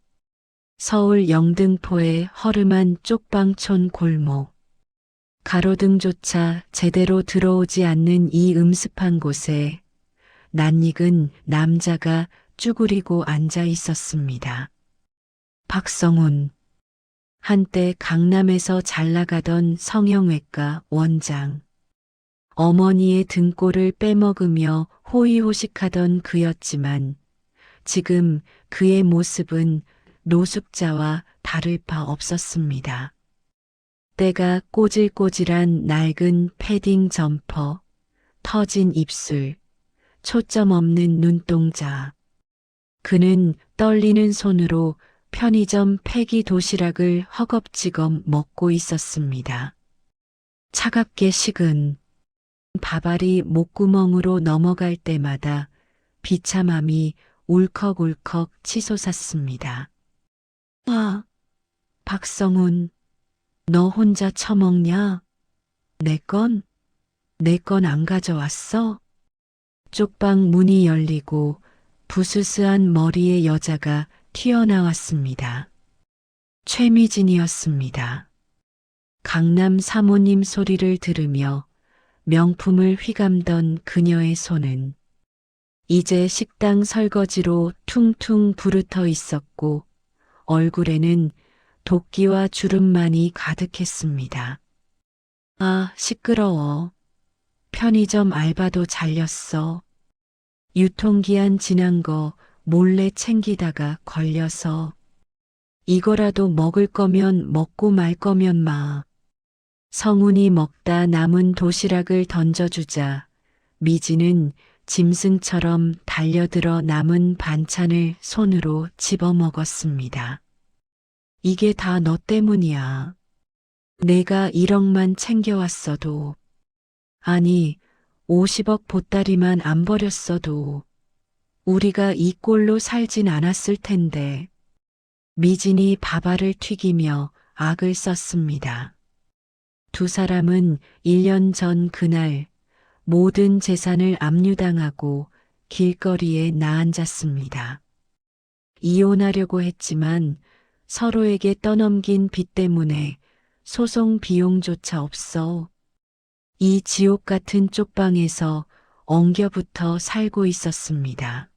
서울 영등포의 허름한 쪽방촌 골목. 가로등조차 제대로 들어오지 않는 이 음습한 곳에 낯익은 남자가 쭈그리고 앉아 있었습니다. 박성훈. 한때 강남에서 잘 나가던 성형외과 원장. 어머니의 등골을 빼먹으며 호의호식하던 그였지만 지금 그의 모습은 노숙자와 다를 바 없었습니다. 때가 꼬질꼬질한 낡은 패딩 점퍼, 터진 입술, 초점 없는 눈동자. 그는 떨리는 손으로 편의점 폐기 도시락을 허겁지겁 먹고 있었습니다. 차갑게 식은 밥알이 목구멍으로 넘어갈 때마다 비참함이 울컥울컥 치솟았습니다. 아, 박성훈, 너 혼자 처먹냐? 내 건 안 가져왔어? 쪽방 문이 열리고 부스스한 머리의 여자가 튀어나왔습니다. 최미진이었습니다. 강남 사모님 소리를 들으며 명품을 휘감던 그녀의 손은 이제 식당 설거지로 퉁퉁 부르터 있었고 얼굴에는 도끼와 주름만이 가득했습니다. 아, 시끄러워. 편의점 알바도 잘렸어. 유통기한 지난 거 몰래 챙기다가 걸려서. 이거라도 먹을 거면 먹고 말 거면 마. 성훈이 먹다 남은 도시락을 던져주자 미지는 짐승처럼 달려들어 남은 반찬을 손으로 집어먹었습니다. 이게 다 너 때문이야. 내가 1억만 챙겨왔어도, 아니 50억 보따리만 안 버렸어도 우리가 이 꼴로 살진 않았을 텐데. 미진이 밥알을 튀기며 악을 썼습니다. 두 사람은 1년 전 그날 모든 재산을 압류당하고 길거리에 나앉았습니다. 이혼하려고 했지만 서로에게 떠넘긴 빚 때문에 소송 비용조차 없어. 이 지옥 같은 쪽방에서 엉겨붙어 살고 있었습니다.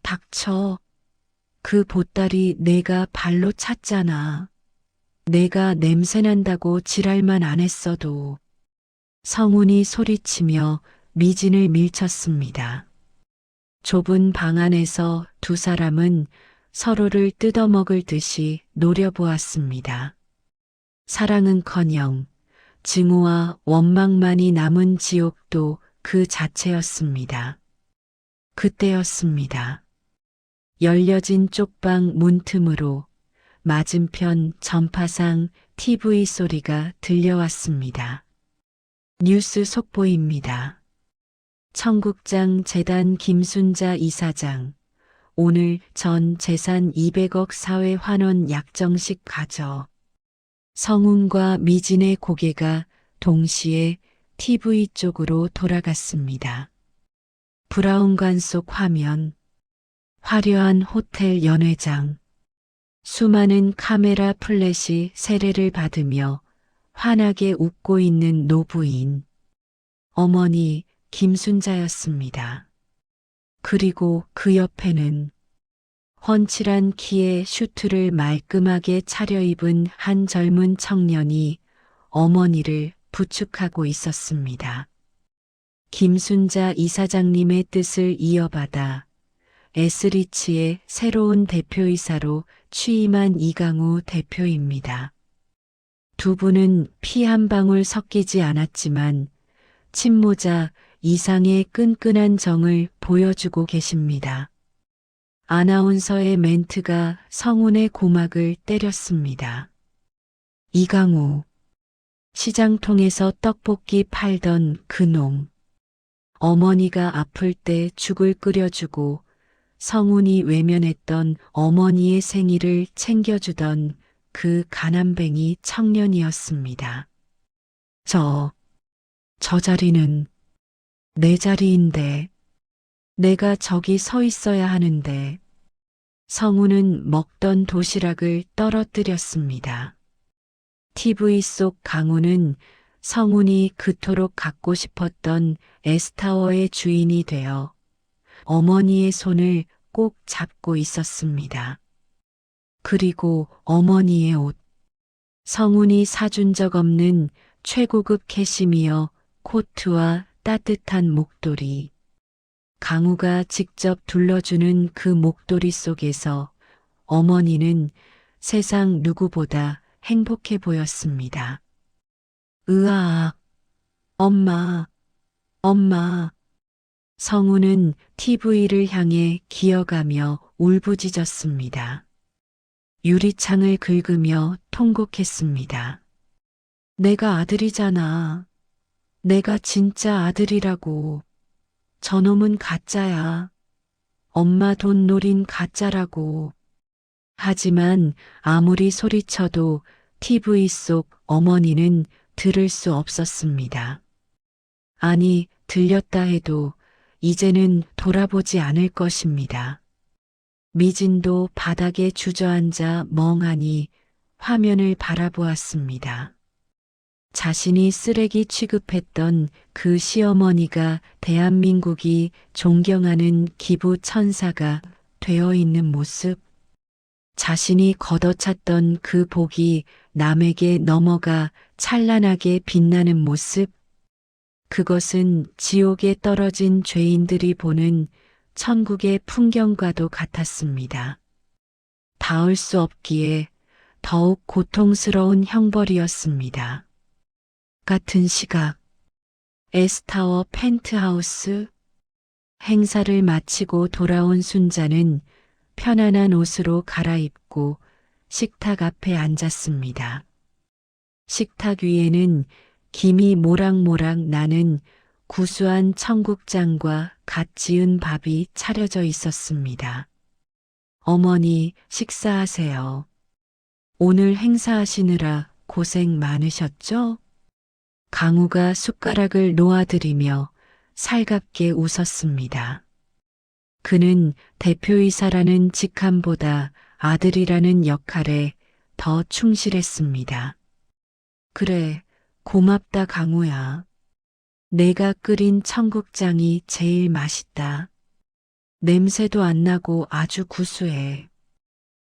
닥쳐. 그 보따리 내가 발로 찼잖아. 내가 냄새난다고 지랄만 안 했어도. 성훈이 소리치며 미진을 밀쳤습니다. 좁은 방 안에서 두 사람은 서로를 뜯어먹을 듯이 노려보았습니다. 사랑은커녕 증오와 원망만이 남은 지옥도 그 자체였습니다. 그때였습니다. 열려진 쪽방 문틈으로 맞은편 전파상 TV 소리가 들려왔습니다. 뉴스 속보입니다. 청국장 재단 김순자 이사장, 오늘 전 재산 200억 사회 환원 약정식 가져. 성훈과 미진의 고개가 동시에 TV 쪽으로 돌아갔습니다. 브라운관 속 화면, 화려한 호텔 연회장, 수많은 카메라 플래시 세례를 받으며 환하게 웃고 있는 노부인, 어머니 김순자였습니다. 그리고 그 옆에는 훤칠한 키에 슈트를 말끔하게 차려입은 한 젊은 청년이 어머니를 부축하고 있었습니다. 김순자 이사장님의 뜻을 이어받아 에스리치의 새로운 대표이사로 취임한 이강우 대표입니다. 두 분은 피 한 방울 섞이지 않았지만 친모자 이상의 끈끈한 정을 보여주고 계십니다. 아나운서의 멘트가 성훈의 고막을 때렸습니다. 이강우, 시장통에서 떡볶이 팔던 그놈. 어머니가 아플 때 죽을 끓여주고 성훈이 외면했던 어머니의 생일을 챙겨주던 그 가난뱅이 청년이었습니다. 저 자리는 내 자리인데 내가 저기 서 있어야 하는데. 성훈은 먹던 도시락을 떨어뜨렸습니다. TV 속 강우는 성훈이 그토록 갖고 싶었던 에스타워의 주인이 되어 어머니의 손을 꼭 잡고 있었습니다. 그리고 어머니의 옷. 성훈이 사준 적 없는 최고급 캐시미어 코트와 따뜻한 목도리. 강우가 직접 둘러주는 그 목도리 속에서 어머니는 세상 누구보다 행복해 보였습니다. 으아, 엄마. 성우는 TV를 향해 기어가며 울부짖었습니다. 유리창을 긁으며 통곡했습니다. 내가 아들이잖아. 내가 진짜 아들이라고. 저놈은 가짜야. 엄마 돈 노린 가짜라고. 하지만 아무리 소리쳐도 TV 속 어머니는 들을 수 없었습니다. 아니, 들렸다 해도 이제는 돌아보지 않을 것입니다. 미진도 바닥에 주저앉아 멍하니 화면을 바라보았습니다. 자신이 쓰레기 취급했던 그 시어머니가 대한민국이 존경하는 기부 천사가 되어 있는 모습, 자신이 걷어찼던 그 복이 남에게 넘어가 찬란하게 빛나는 모습, 그것은 지옥에 떨어진 죄인들이 보는 천국의 풍경과도 같았습니다. 닿을 수 없기에 더욱 고통스러운 형벌이었습니다. 같은 시각, 에스타워 펜트하우스. 행사를 마치고 돌아온 순자는 편안한 옷으로 갈아입고 식탁 앞에 앉았습니다. 식탁 위에는 김이 모락모락 나는 구수한 청국장과 갓 지은 밥이 차려져 있었습니다. 어머니, 식사하세요. 오늘 행사하시느라 고생 많으셨죠? 강우가 숟가락을 놓아드리며 살갑게 웃었습니다. 그는 대표이사라는 직함보다 아들이라는 역할에 더 충실했습니다. 그래, 고맙다 강우야. 내가 끓인 청국장이 제일 맛있다. 냄새도 안 나고 아주 구수해.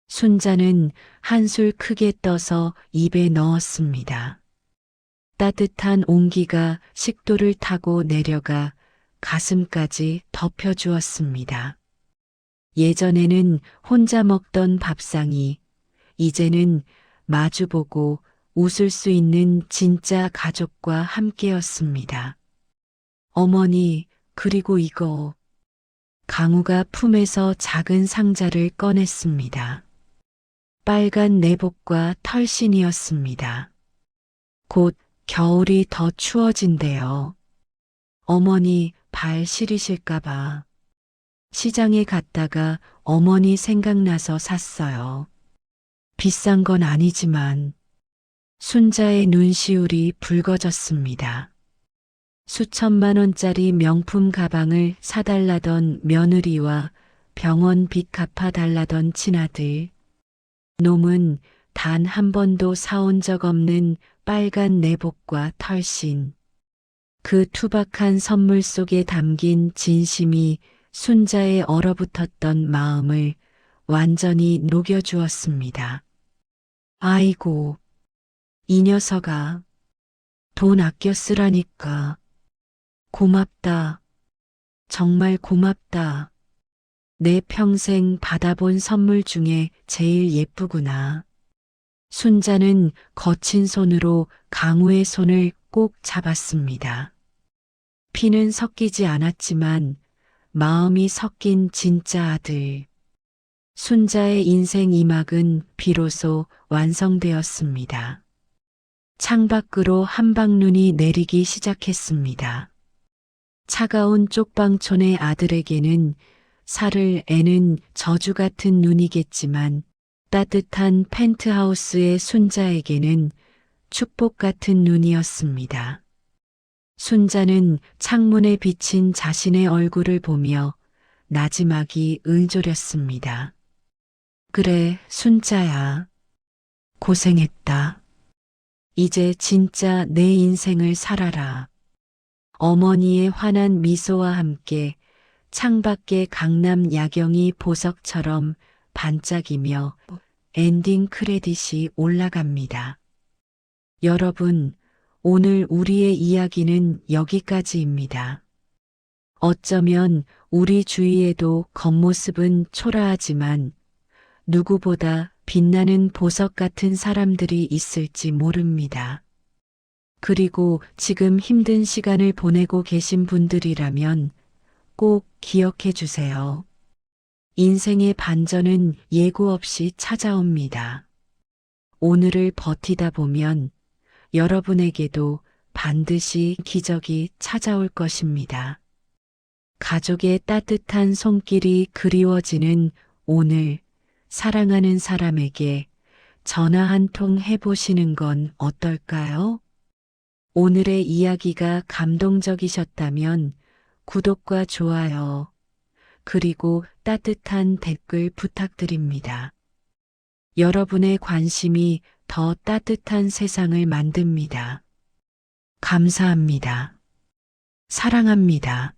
순자는 한술 크게 떠서 입에 넣었습니다. 따뜻한 온기가 식도를 타고 내려가 가슴까지 덮여주었습니다. 예전에는 혼자 먹던 밥상이 이제는 마주보고 웃을 수 있는 진짜 가족과 함께였습니다. 어머니, 그리고 이거. 강우가 품에서 작은 상자를 꺼냈습니다. 빨간 내복과 털신이었습니다. 곧 겨울이 더 추워진대요. 어머니 발 시리실까봐. 시장에 갔다가 어머니 생각나서 샀어요. 비싼 건 아니지만 순자의 눈시울이 붉어졌습니다. 수천만 원짜리 명품 가방을 사달라던 며느리와 병원 빚 갚아달라던 친아들. 놈은 단 한 번도 사온 적 없는 빨간 내복과 털신. 그 투박한 선물 속에 담긴 진심이 순자의 얼어붙었던 마음을 완전히 녹여주었습니다. 아이고, 이 녀석아. 돈 아껴 쓰라니까. 고맙다. 정말 고맙다. 내 평생 받아본 선물 중에 제일 예쁘구나. 순자는 거친 손으로 강우의 손을 꼭 잡았습니다. 피는 섞이지 않았지만 마음이 섞인 진짜 아들. 순자의 인생 2막은 비로소 완성되었습니다. 창밖으로 한방눈이 내리기 시작했습니다. 차가운 쪽방촌의 아들에게는 살을 애는 저주 같은 눈이겠지만 따뜻한 펜트하우스의 순자에게는 축복 같은 눈이었습니다. 순자는 창문에 비친 자신의 얼굴을 보며 나지막이 응조렸습니다. 그래, 순자야. 고생했다. 이제 진짜 내 인생을 살아라. 어머니의 환한 미소와 함께 창밖의 강남 야경이 보석처럼 반짝이며 엔딩 크레딧이 올라갑니다. 여러분, 오늘 우리의 이야기는 여기까지입니다. 어쩌면 우리 주위에도 겉모습은 초라하지만 누구보다 빛나는 보석 같은 사람들이 있을지 모릅니다. 그리고 지금 힘든 시간을 보내고 계신 분들이라면 꼭 기억해 주세요. 인생의 반전은 예고 없이 찾아옵니다. 오늘을 버티다 보면 여러분에게도 반드시 기적이 찾아올 것입니다. 가족의 따뜻한 손길이 그리워지는 오늘, 사랑하는 사람에게 전화 한 통 해보시는 건 어떨까요? 오늘의 이야기가 감동적이셨다면 구독과 좋아요, 그리고 따뜻한 댓글 부탁드립니다. 여러분의 관심이 더 따뜻한 세상을 만듭니다. 감사합니다. 사랑합니다.